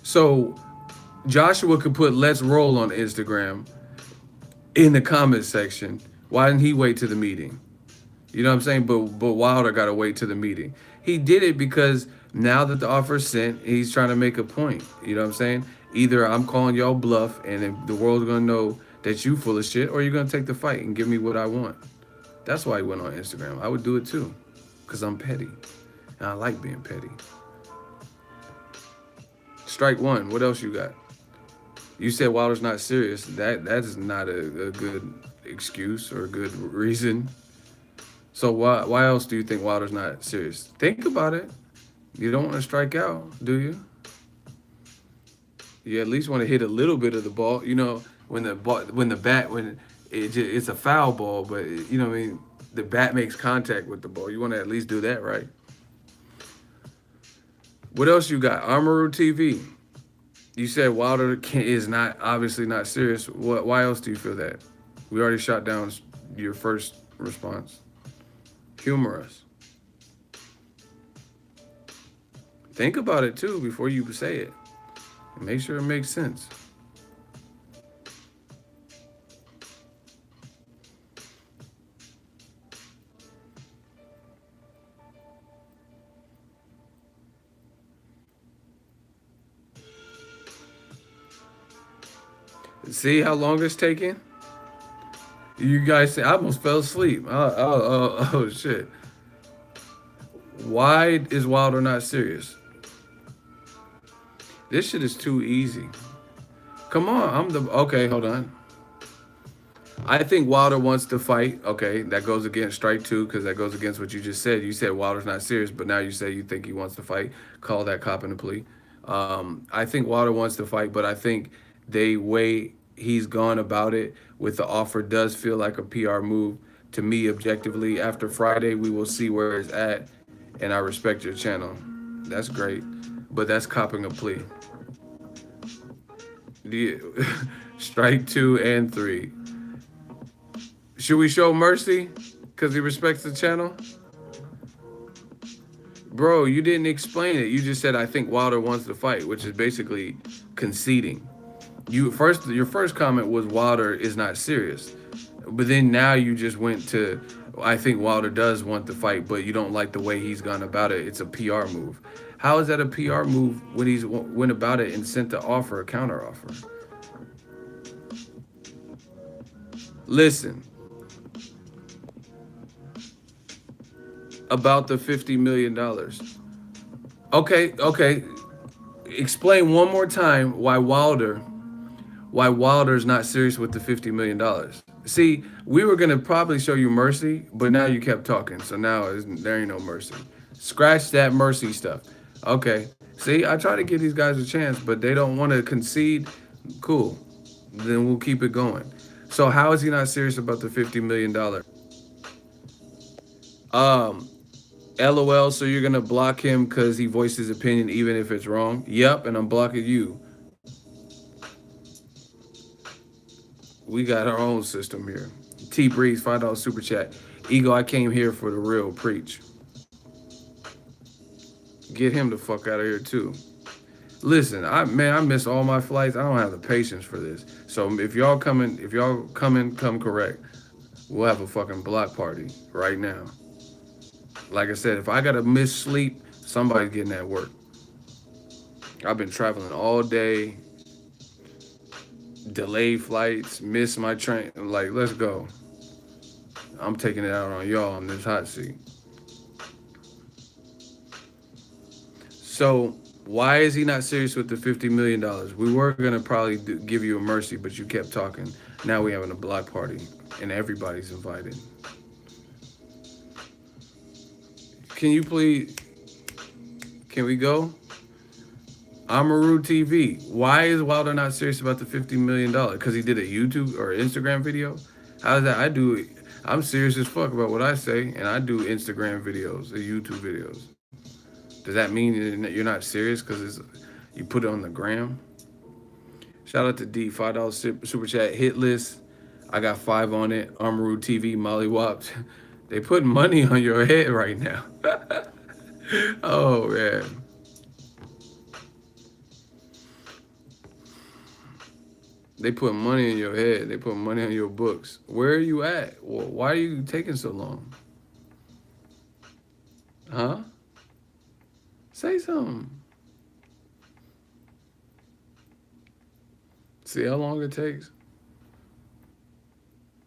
So Joshua could put let's roll on Instagram in the comment section. Why didn't he wait to the meeting? You know what I'm saying? But Wilder got to wait to the meeting. He did it because Now that the offer is sent, he's trying to make a point. You know what I'm saying? Either I'm calling y'all bluff and then the world's gonna know that you full of shit, or you're gonna take the fight and give me what I want. That's why he went on Instagram. I would do it too, cause I'm petty, and I like being petty. Strike one. What else you got? You said Wilder's not serious. That is not a good excuse or a good reason. So why else do you think Wilder's not serious? Think about it. You don't want to strike out, do you? You at least want to hit a little bit of the ball. You know, when the bat when it's a foul ball, but you know what I mean. The bat makes contact with the ball. You want to at least do that, right? What else you got? Armoru TV. You said Wilder is not obviously not serious. What? Why else do you feel that? We already shot down your first response. Humor us. Think about it too before you say it. Make sure it makes sense. See how long it's taking? You guys say I almost fell asleep. Oh shit. Why is Wilder not serious? This shit is too easy. Come on, I'm the okay. Hold on. I think Wilder wants to fight. Okay, that goes against strike two because that goes against what you just said. You said Wilder's not serious, but now you say you think he wants to fight. Call that cop in the plea. I think Wilder wants to fight, but I think they way he's gone about it with the offer does feel like a PR move to me objectively. After Friday, we will see where it's at, and I respect your channel. That's great, but that's copping a plea. Do you, strike two and three. Should we show mercy because he respects the channel? Bro, you didn't explain it. You just said I think Wilder wants to fight, which is basically conceding. Your first comment was Wilder is not serious. But then now you just went to I think Wilder does want to fight, but you don't like the way he's gone about it. It's a PR move. How is that a PR move when he's went about it and sent the offer, a counter offer? Listen, about the $50 million. Okay. Explain one more time why Wilder's not serious with the $50 million. See, we were gonna probably show you mercy, but now you kept talking, so now there ain't no mercy. Scratch that mercy stuff. Okay. See, I try to give these guys a chance, but they don't want to concede. Cool. Then we'll keep it going. So how is he not serious about the $50 million? Um, LOL. So you're gonna block him because he voiced his opinion, even if it's wrong? Yep, and I'm blocking you. We got our own system here. T Breeze, $5 super chat. Ego, I came here for the real preach. Get him the fuck out of here too. Listen, I miss all my flights. I don't have the patience for this. So if y'all come correct, we'll have a fucking block party right now. Like I said, if I gotta miss sleep, somebody's getting at work. I've been traveling all day, delayed flights, missed my train. Like, let's go. I'm taking it out on y'all on this hot seat. So why is he not serious with the $50 million? We were gonna probably give you a mercy, but you kept talking. Now we having a block party, and everybody's invited. Can you please? Can we go? Amaru TV. Why is Wilder not serious about the $50 million? Because he did a YouTube or Instagram video? How's that? I'm serious as fuck about what I say, and I do Instagram videos or YouTube videos. Does that mean you're not serious because you put it on the gram? Shout out to D, $5 super chat hit list. I got 5 on it. Amaru TV, Molly Wops. They put money on your head right now. Oh man. They put money in your head. They put money on your books. Where are you at? Well, why are you taking so long? Huh? Say something. See how long it takes.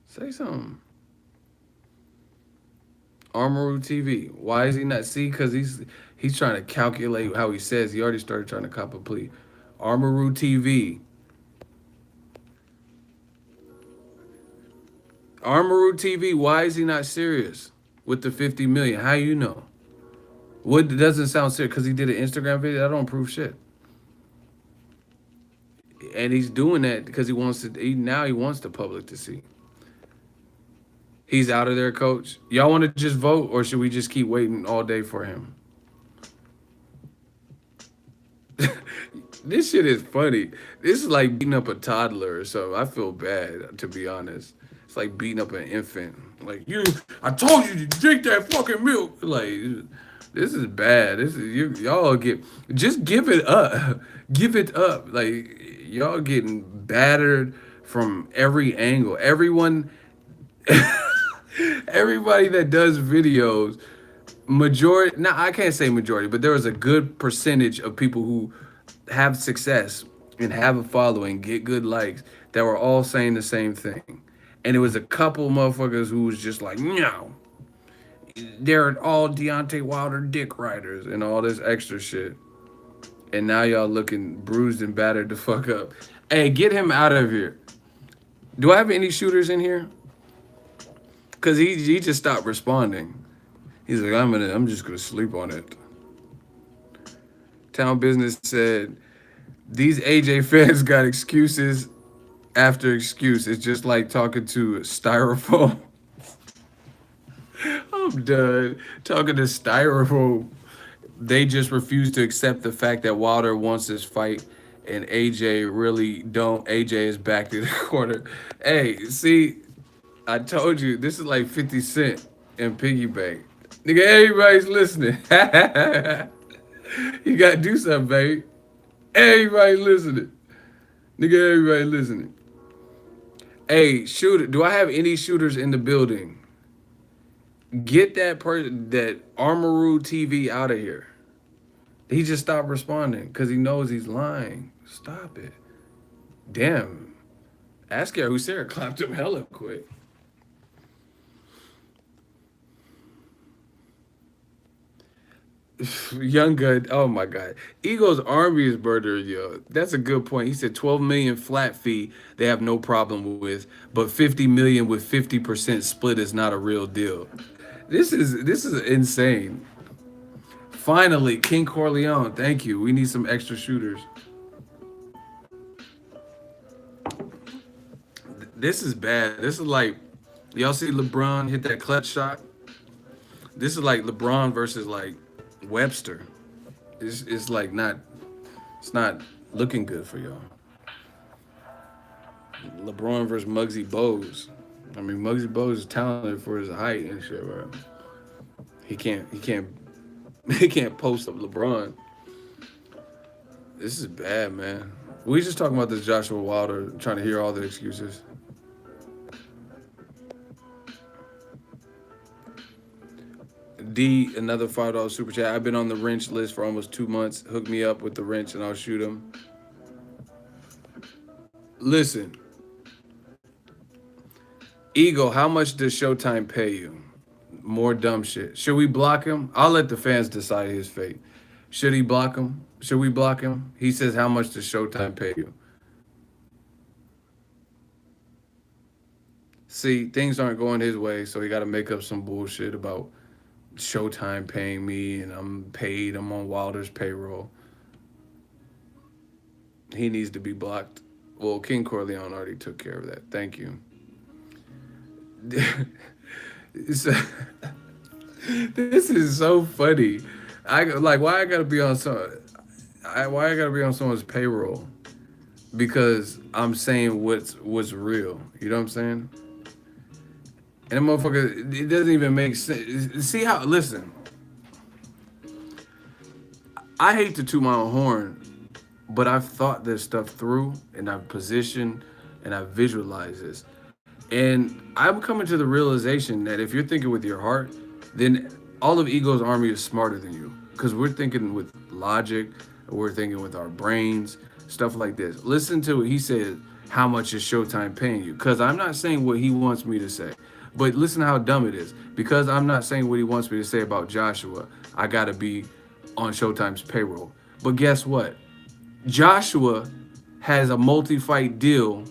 Say something. Armoru TV. Why is he not? See, because he's trying to calculate how he says. He already started trying to cop a plea. Armoru TV. Armoru TV. Why is he not serious with the 50 million? How you know? What doesn't sound serious? Because he did an Instagram video. I don't prove shit. And he's doing that because he wants to. Now he wants the public to see. He's out of there, coach. Y'all want to just vote, or should we just keep waiting all day for him? This shit is funny. This is like beating up a toddler or something. I feel bad, to be honest. It's like beating up an infant. Like, I told you to drink that fucking milk. Like, this is bad. This is y'all just give it up. Give it up. Like, y'all getting battered from every angle. Everybody that does videos, majority, now I can't say majority, but there was a good percentage of people who have success and have a following, get good likes, that were all saying the same thing. And it was a couple motherfuckers who was just like, no, they're all Deontay Wilder dick riders and all this extra shit. And now y'all looking bruised and battered the fuck up. Hey, get him out of here. Do I have any shooters in here? Cause he just stopped responding. He's like, I'm just gonna sleep on it. Town Business said, these AJ fans got excuses after excuse. It's just like talking to styrofoam. I'm done talking to styrofoam. They just refuse to accept the fact that Wilder wants this fight, and AJ really don't. AJ is back in the corner. Hey, see, I told you, this is like 50 Cent and Piggy Bank. Nigga, everybody's listening. You gotta do something, baby. Everybody listening. Nigga, everybody listening. Hey, shooter, do I have any shooters in the building? Get that Armoru TV out of here. He just stopped responding because he knows he's lying. Stop it. Damn. Askar Hussein clapped him hella quick. Young Gun, oh my God. Ego's army is murdered, yo. That's a good point. He said 12 million flat fee they have no problem with, but 50 million with 50% split is not a real deal. This is insane. Finally, King Corleone, thank you. We need some extra shooters. This is bad. This is like, y'all see LeBron hit that clutch shot? This is like LeBron versus like Webster. It's like it's not looking good for y'all. LeBron versus Muggsy Bogues. I mean, Muggsy Bogues is talented for his height and shit, right? He can't post up LeBron. This is bad, man. We just talking about this Joshua Wilder, trying to hear all the excuses. D, another $5 super chat. I've been on the wrench list for almost 2 months. Hook me up with the wrench and I'll shoot him. Listen, Ego, how much does Showtime pay you? More dumb shit. Should we block him? I'll let the fans decide his fate. Should he block him? Should we block him? He says, how much does Showtime pay you? See, things aren't going his way, so he got to make up some bullshit about Showtime paying me and I'm on Wilder's payroll. He needs to be blocked. Well, King Corleone already took care of that. Thank you. This is so funny. Why I gotta be on someone's payroll? Because I'm saying what's real. You know what I'm saying? And the motherfucker, it doesn't even make sense. See how, listen, I hate to toot my own horn, but I've thought this stuff through and I've positioned and I've visualized this. And I'm coming to the realization that if you're thinking with your heart, then all of Ego's army is smarter than you. because we're thinking with logic, we're thinking with our brains, stuff like this. Listen to what he said. How much is Showtime paying you? Because I'm not saying what he wants me to say, but listen to how dumb it is. Because I'm not saying what he wants me to say about Joshua, I gotta be on Showtime's payroll. But guess what? Joshua has a multi-fight deal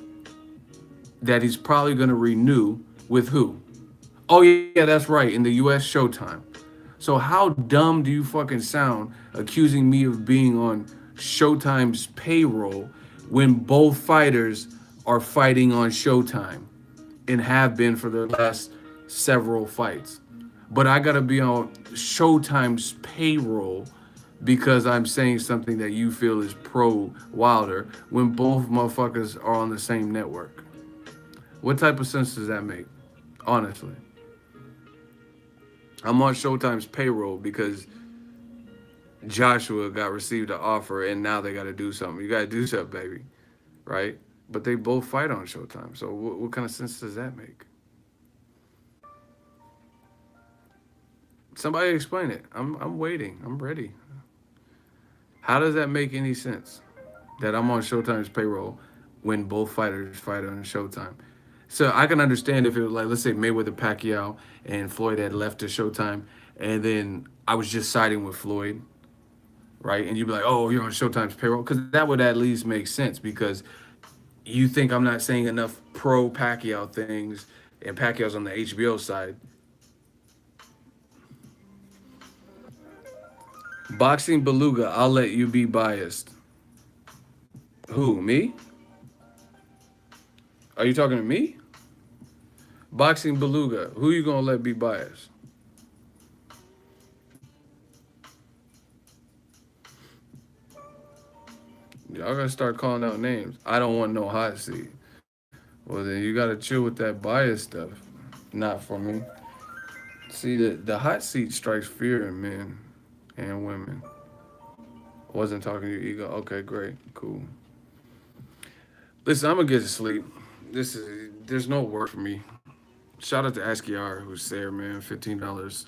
that he's probably gonna renew with who? Oh yeah, that's right, in the U.S. Showtime. So how dumb do you fucking sound accusing me of being on Showtime's payroll when both fighters are fighting on Showtime and have been for the last several fights? But I gotta be on Showtime's payroll because I'm saying something that you feel is pro Wilder when both motherfuckers are on the same network. What type of sense does that make? Honestly. I'm on Showtime's payroll because Joshua got received an offer and now they got to do something. You got to do something, baby, right? But they both fight on Showtime. So what kind of sense does that make? Somebody explain it. I'm waiting. I'm ready. How does that make any sense? That I'm on Showtime's payroll when both fighters fight on Showtime. So I can understand if it was like, let's say Mayweather Pacquiao and Floyd had left to Showtime, and then I was just siding with Floyd, right? And you'd be like, oh, you're on Showtime's payroll, because that would at least make sense because you think I'm not saying enough pro Pacquiao things, and Pacquiao's on the HBO side. Boxing Beluga, I'll let you be biased. Who, me? Are you talking to me? Boxing Beluga, who you gonna let be biased? Y'all gotta start calling out names. I don't want no hot seat. Well, then you gotta chill with that bias stuff. Not for me. See, the hot seat strikes fear in men and women. Wasn't talking to your ego. Okay, great, cool. Listen, I'm gonna get to sleep. There's no work for me. Shout out to Askiar who's there, man. $15.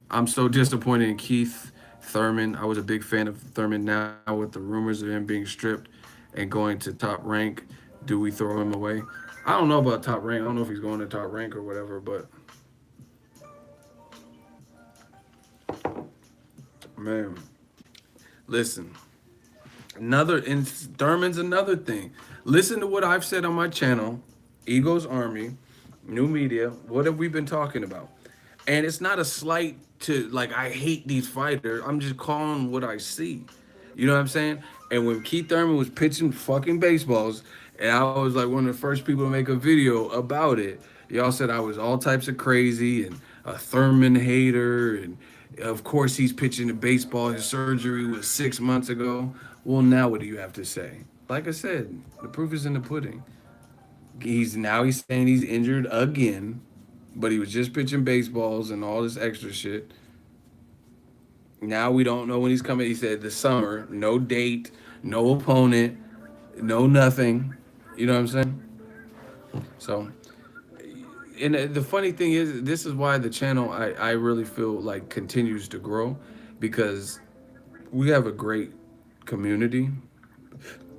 I'm so disappointed in Keith Thurman. I was a big fan of Thurman. Now with the rumors of him being stripped and going to top rank, do we throw him away? I don't know about top rank. I don't know if he's going to top rank or whatever, but man, listen. Another and Thurman's another thing. Listen to what I've said on my channel, Ego's Army, New Media. What have we been talking about? And it's not a slight to like I hate these fighters. I'm just calling what I see. You know what I'm saying? And when Keith Thurman was pitching fucking baseballs, and I was like one of the first people to make a video about it, y'all said I was all types of crazy and a Thurman hater, and of course he's pitching the baseball. His surgery was 6 months ago. Well, now what do you have to say? Like I said, the proof is in the pudding. He's saying he's injured again, but he was just pitching baseballs and all this extra shit. Now we don't know when he's coming. He said the summer, no date, no opponent, no nothing. You know what I'm saying? So, and the funny thing is, this is why the channel I really feel like continues to grow because we have a great community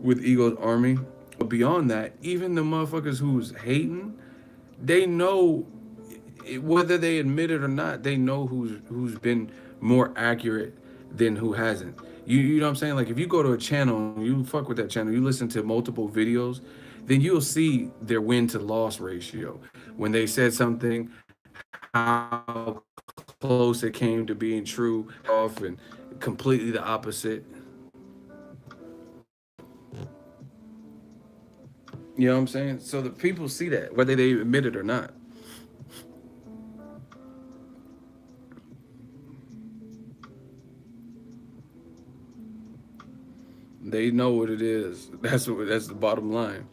with Eagles Army. But beyond that, even the motherfuckers who's hating, they know whether they admit it or not, they know who's been more accurate than who hasn't. You know what I'm saying? Like if you go to a channel, you fuck with that channel, you listen to multiple videos, then you'll see their win to loss ratio. When they said something, how close it came to being true, off and completely the opposite. You know what I'm saying? So the people see that, whether they admit it or not. They know what it is. That's the bottom line.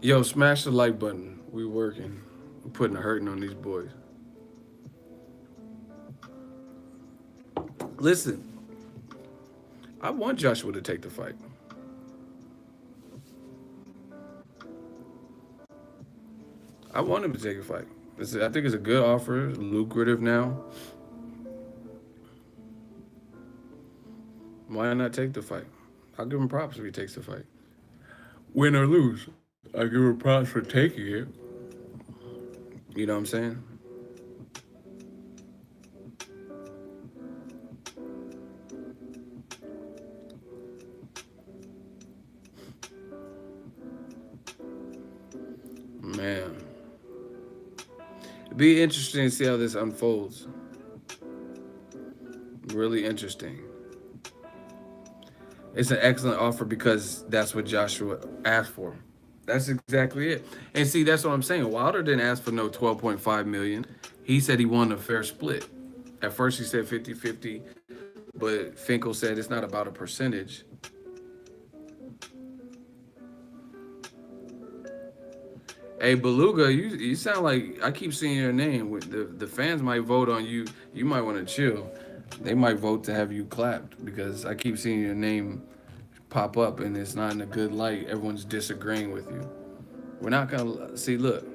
Yo, smash the like button. We working. We're putting a hurting on these boys. Listen, I want Joshua to take the fight. I want him to take a fight. I think it's a good offer, lucrative now. Why not take the fight? I'll give him props if he takes the fight. Win or lose, I give him props for taking it. You know what I'm saying? Man. It'd be interesting to see how this unfolds. Really interesting. It's an excellent offer because that's what Joshua asked for. That's exactly it. And see, that's what I'm saying. Wilder didn't ask for no 12.5 million. He said he wanted a fair split. At first he said 50-50, but Finkel said it's not about a percentage. Hey Beluga, you sound like I keep seeing your name. With the fans might vote on you. You might want to chill. They might vote to have you clapped because I keep seeing your name pop up and it's not in a good light. Everyone's disagreeing with you. We're not gonna see. Look,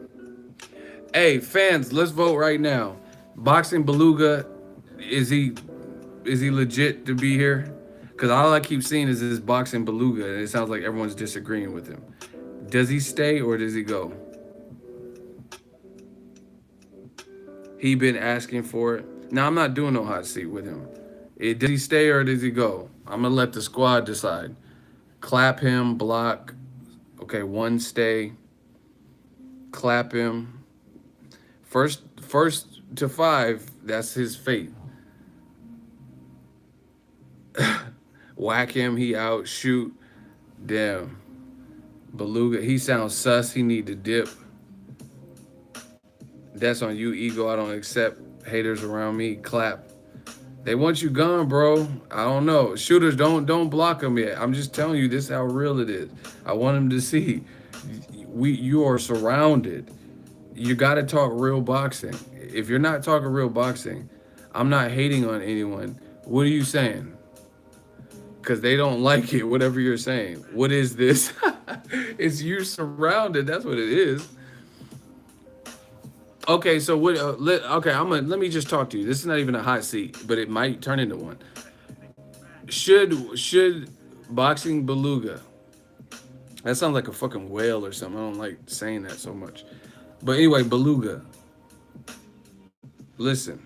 hey fans, let's vote right now. Boxing Beluga, is he legit to be here? Because all I keep seeing is this Boxing Beluga, and it sounds like everyone's disagreeing with him. Does he stay or does he go? He been asking for it. Now I'm not doing no hot seat with him. Does he stay or does he go? I'm gonna let the squad decide. Clap him, block. Okay, one stay. Clap him. First to five. That's his fate. Whack him. He out. Shoot. Damn. Beluga. He sounds sus. He need to dip. That's on you, ego. I don't accept haters around me. Clap. They want you gone, bro. I don't know. Shooters, don't block them yet. I'm just telling you, this is how real it is. I want them to see. You are surrounded. You got to talk real boxing. If you're not talking real boxing, I'm not hating on anyone. What are you saying? Because they don't like it, whatever you're saying. What is this? It's you surrounded. That's what it is. Okay, so what? Okay, let me just talk to you. This is not even a hot seat, but it might turn into one. Should boxing Beluga? That sounds like a fucking whale or something. I don't like saying that so much. But anyway, Beluga. Listen,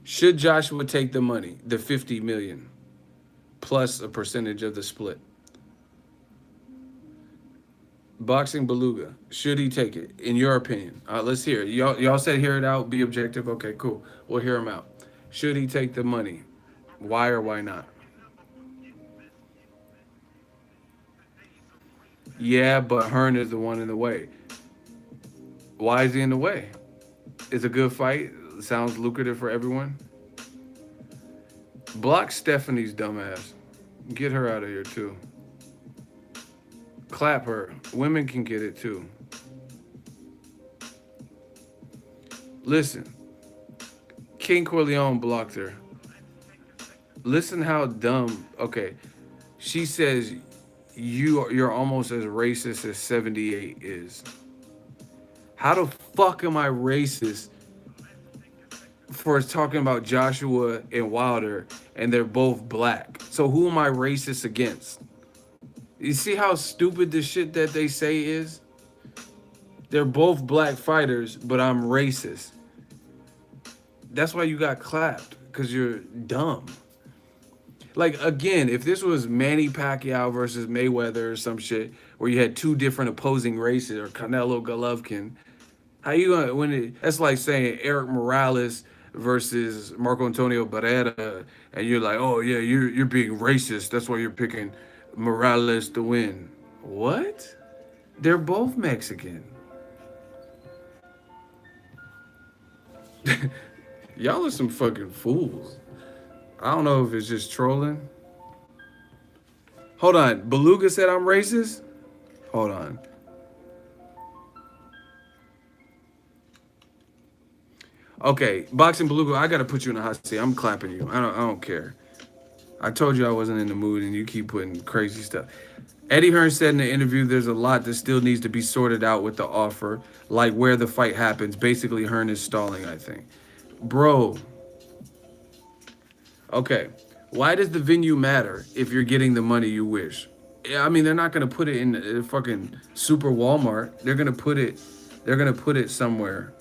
should Joshua take the money, the 50 million, plus a percentage of the split? Boxing Beluga, should he take it? In your opinion, let's hear it. Y'all said hear it out. Be objective. Okay, cool. We'll hear him out. Should he take the money? Why or why not? Yeah, but Hearn is the one in the way. Why is he in the way? It's a good fight. Sounds lucrative for everyone. Block Stephanie's dumbass. Get her out of here too. Clap her. Women can get it too. Listen, King Corleone blocked her. Listen how dumb. Okay, she says you're almost as racist as 78 is. How the fuck am I racist for talking about Joshua and Wilder and they're both black? So who am I racist against? You see how stupid the shit that they say is? They're both black fighters, but I'm racist. That's why you got clapped, because you're dumb. Like, again, if this was Manny Pacquiao versus Mayweather or some shit, where you had two different opposing races, or Canelo Golovkin, how you gonna that's like saying Eric Morales versus Marco Antonio Barrera, and you're like, oh yeah, you're being racist. That's why you're picking Morales to win. What? They're both Mexican. Y'all are some fucking fools. I don't know if it's just trolling. Hold on. Beluga said I'm racist? Hold on. Okay, Boxing Beluga, I gotta put you in a hot seat. I'm clapping you. I don't care. I told you I wasn't in the mood and you keep putting crazy stuff. Eddie Hearn said in the interview there's a lot that still needs to be sorted out with the offer, like where the fight happens. Basically, Hearn is stalling, I think. Bro. Okay. Why does the venue matter if you're getting the money you wish? Yeah, I mean, they're not gonna put it in a fucking super Walmart. They're gonna put it somewhere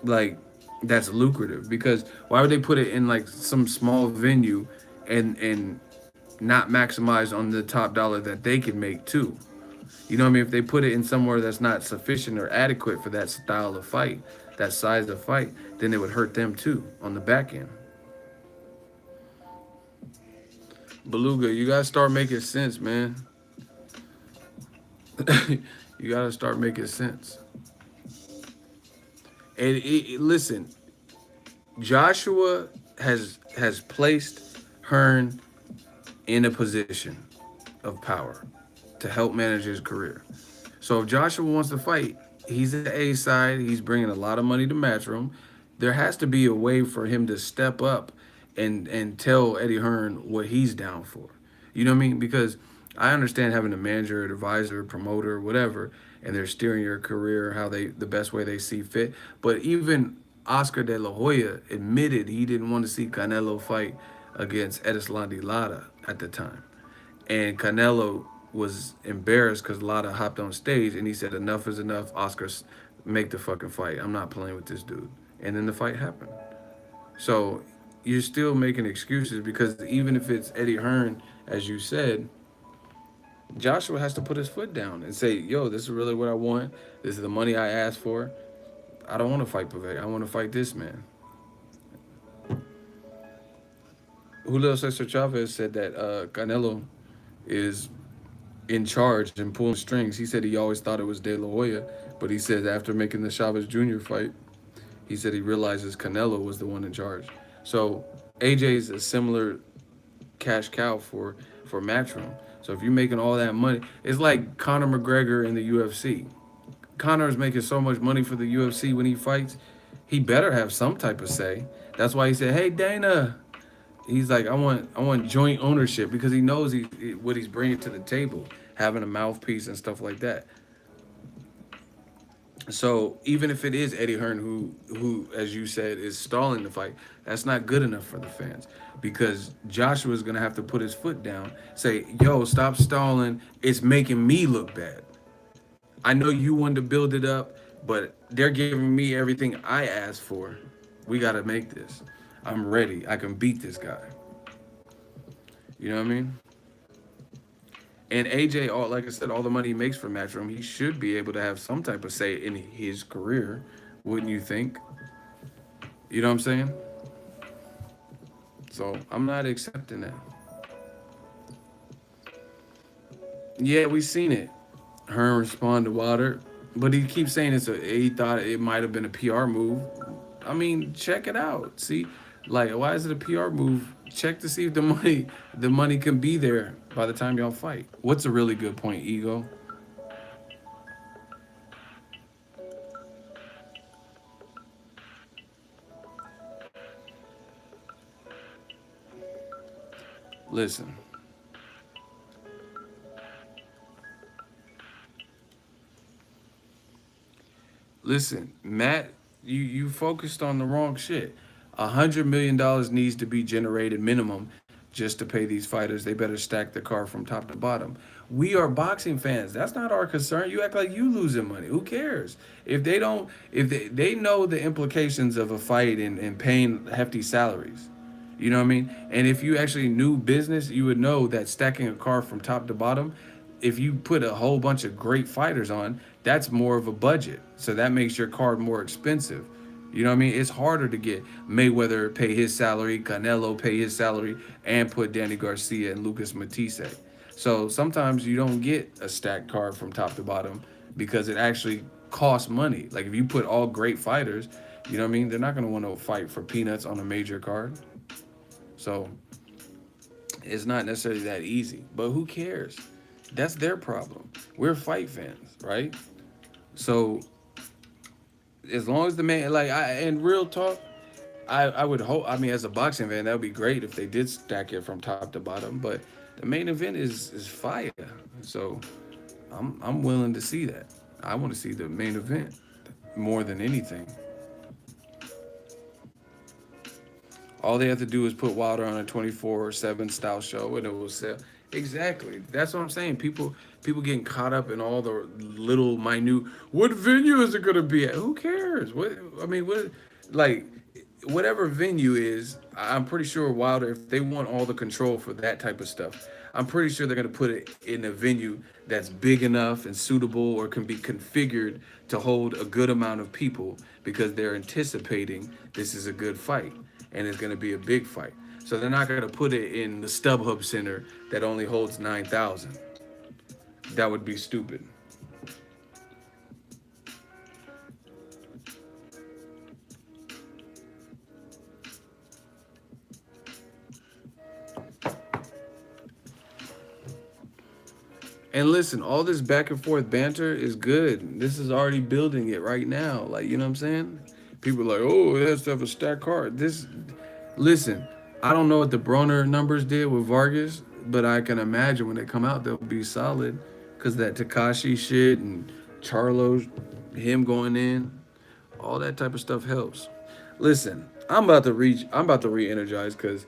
like that's lucrative. Because why would they put it in like some small venue and not maximize on the top dollar that they can make too? You know what I mean? If they put it in somewhere that's not sufficient or adequate for that style of fight, that size of fight, then it would hurt them too on the back end. Beluga, you gotta start making sense, man. You gotta start making sense. And listen, Joshua has placed Hearn in a position of power to help manage his career. So if Joshua wants to fight, he's at the A side. He's bringing a lot of money to Matchroom. There has to be a way for him to step up and tell Eddie Hearn what he's down for. You know what I mean? Because I understand having a manager, advisor, promoter, whatever, and they're steering your career how they the best way they see fit. But even Oscar De La Hoya admitted he didn't want to see Canelo fight against Edislandi Lara at the time. And Canelo was embarrassed because Lara hopped on stage and he said, "Enough is enough. Oscar, make the fucking fight. I'm not playing with this dude." And then the fight happened. So you're still making excuses because even if it's Eddie Hearn, as you said, Joshua has to put his foot down and say, "Yo, this is really what I want. This is the money I asked for. I don't want to fight Pave. I want to fight this man." Julio Cesar Chavez said that Canelo is in charge and pulling strings. He said he always thought it was De La Hoya, but he said after making the Chavez Jr. fight, he said he realizes Canelo was the one in charge. So AJ's a similar cash cow for Matchroom. So if you're making all that money, it's like Conor McGregor in the UFC. Conor is making so much money for the UFC when he fights, he better have some type of say. That's why he said, "Hey Dana," he's like, I want joint ownership because he knows what he's bringing to the table, having a mouthpiece and stuff like that. So even if it is Eddie Hearn who as you said is stalling the fight, that's not good enough for the fans because Joshua's gonna have to put his foot down, say, "Yo, stop stalling. It's making me look bad. I know you wanted to build it up, but they're giving me everything I asked for. We gotta make this. I'm ready. I can beat this guy." You know what I mean? And AJ, all like I said, all the money he makes from Matchroom, he should be able to have some type of say in his career, wouldn't you think? You know what I'm saying? So I'm not accepting that. Yeah, we seen it. Hearn respond to Water, but he keeps saying he thought it might have been a PR move. I mean, check it out. See, like, why is it a PR move? Check to see if the money can be there by the time y'all fight. What's a really good point, Ego? Listen, listen, Matt, you focused on the wrong shit. $100 million needs to be generated minimum just to pay these fighters. They better stack the car from top to bottom. We are boxing fans. That's not our concern. You act like you losing money. Who cares? If they know the implications of a fight and paying hefty salaries. You know what I mean? And if you actually knew business, you would know that stacking a car from top to bottom, if you put a whole bunch of great fighters on, that's more of a budget. So that makes your card more expensive. You know what I mean? It's harder to get Mayweather pay his salary, Canelo pay his salary, and put Danny Garcia and Lucas Matisse. So sometimes you don't get a stacked card from top to bottom because it actually costs money. Like if you put all great fighters, you know what I mean? They're not going to want to fight for peanuts on a major card. So it's not necessarily that easy. But who cares? That's their problem. We're fight fans, right? So as long as the man, like, in real talk, I would hope. I mean, as a boxing fan, that would be great if they did stack it from top to bottom. But the main event is fire, so I'm willing to see that. I want to see the main event more than anything. All they have to do is put Wilder on a 24/7 style show and it will sell. Exactly. That's what I'm saying. People getting caught up in all the little minute. What venue is it gonna be at? Who cares? What I mean, what like whatever venue is, I'm pretty sure Wilder, if they want all the control for that type of stuff, I'm pretty sure they're gonna put it in a venue that's big enough and suitable or can be configured to hold a good amount of people because they're anticipating this is a good fight and it's gonna be a big fight. So they're not gonna put it in the StubHub Center that only holds 9,000. That would be stupid. And listen, all this back and forth banter is good. This is already building it right now. Like, you know what I'm saying? People are like, oh, it has to have a stack card. Listen, I don't know what the Broner numbers did with Vargas, but I can imagine when they come out, they'll be solid. Because that Takashi shit and Charlo, him going in, all that type of stuff helps. Listen, I'm about to re-energize because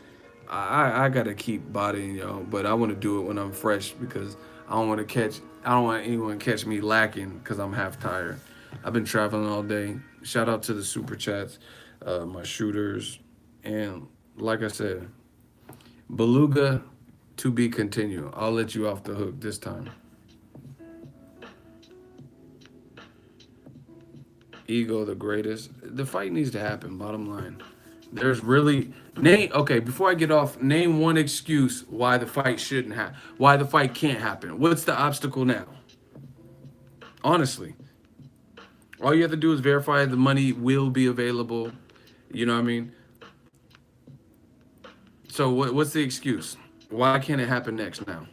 I gotta keep bodying y'all, but I want to do it when I'm fresh because I don't want anyone to catch me lacking because I'm half tired. I've been traveling all day. Shout out to the super chats, my shooters, and like I said, Beluga to be continued. I'll let you off the hook this time. Ego the greatest. The fight needs to happen. Bottom line, there's really name. Okay, before I get off, name one excuse why the fight shouldn't happen. Why the fight can't happen. What's the obstacle now? Honestly, all you have to do is verify the money will be available. You know what I mean? So what's the excuse? Why can't it happen next now?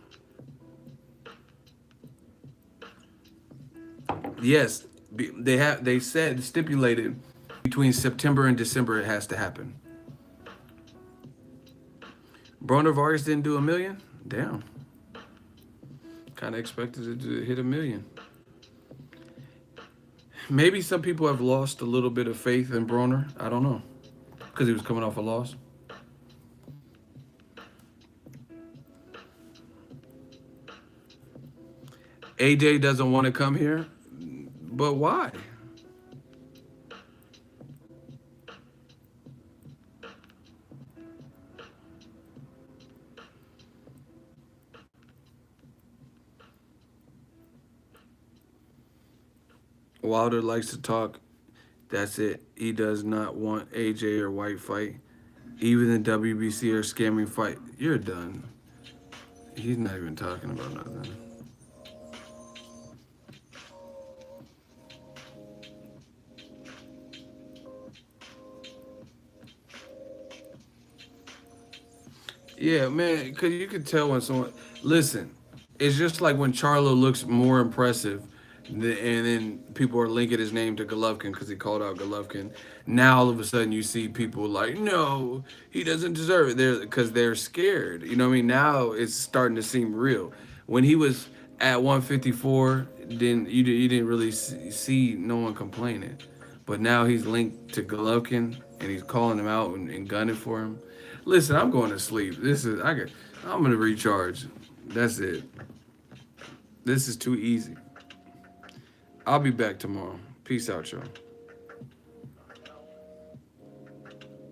Yes, they said stipulated between September and December it has to happen. Broner Vargas didn't do a million? Damn. Kind of expected it to hit a million. Maybe some people have lost a little bit of faith in Broner. I don't know. Because he was coming off a loss. AJ doesn't want to come here. But why? Wilder likes to talk. That's it. He does not want AJ or White fight. Even the WBC or scamming fight. You're done. He's not even talking about nothing. Yeah, man, because you can tell when someone. Listen, it's just like when Charlo looks more impressive, and then people are linking his name to Golovkin because he called out Golovkin. Now all of a sudden you see people like, no, he doesn't deserve it. Because they're scared. You know what I mean? Now it's starting to seem real. When he was at 154, then you didn't really see no one complaining. But now he's linked to Golovkin and he's calling him out and gunning for him. Listen, I'm going to sleep. I'm gonna recharge. That's it. This is too easy. I'll be back tomorrow. Peace out, y'all.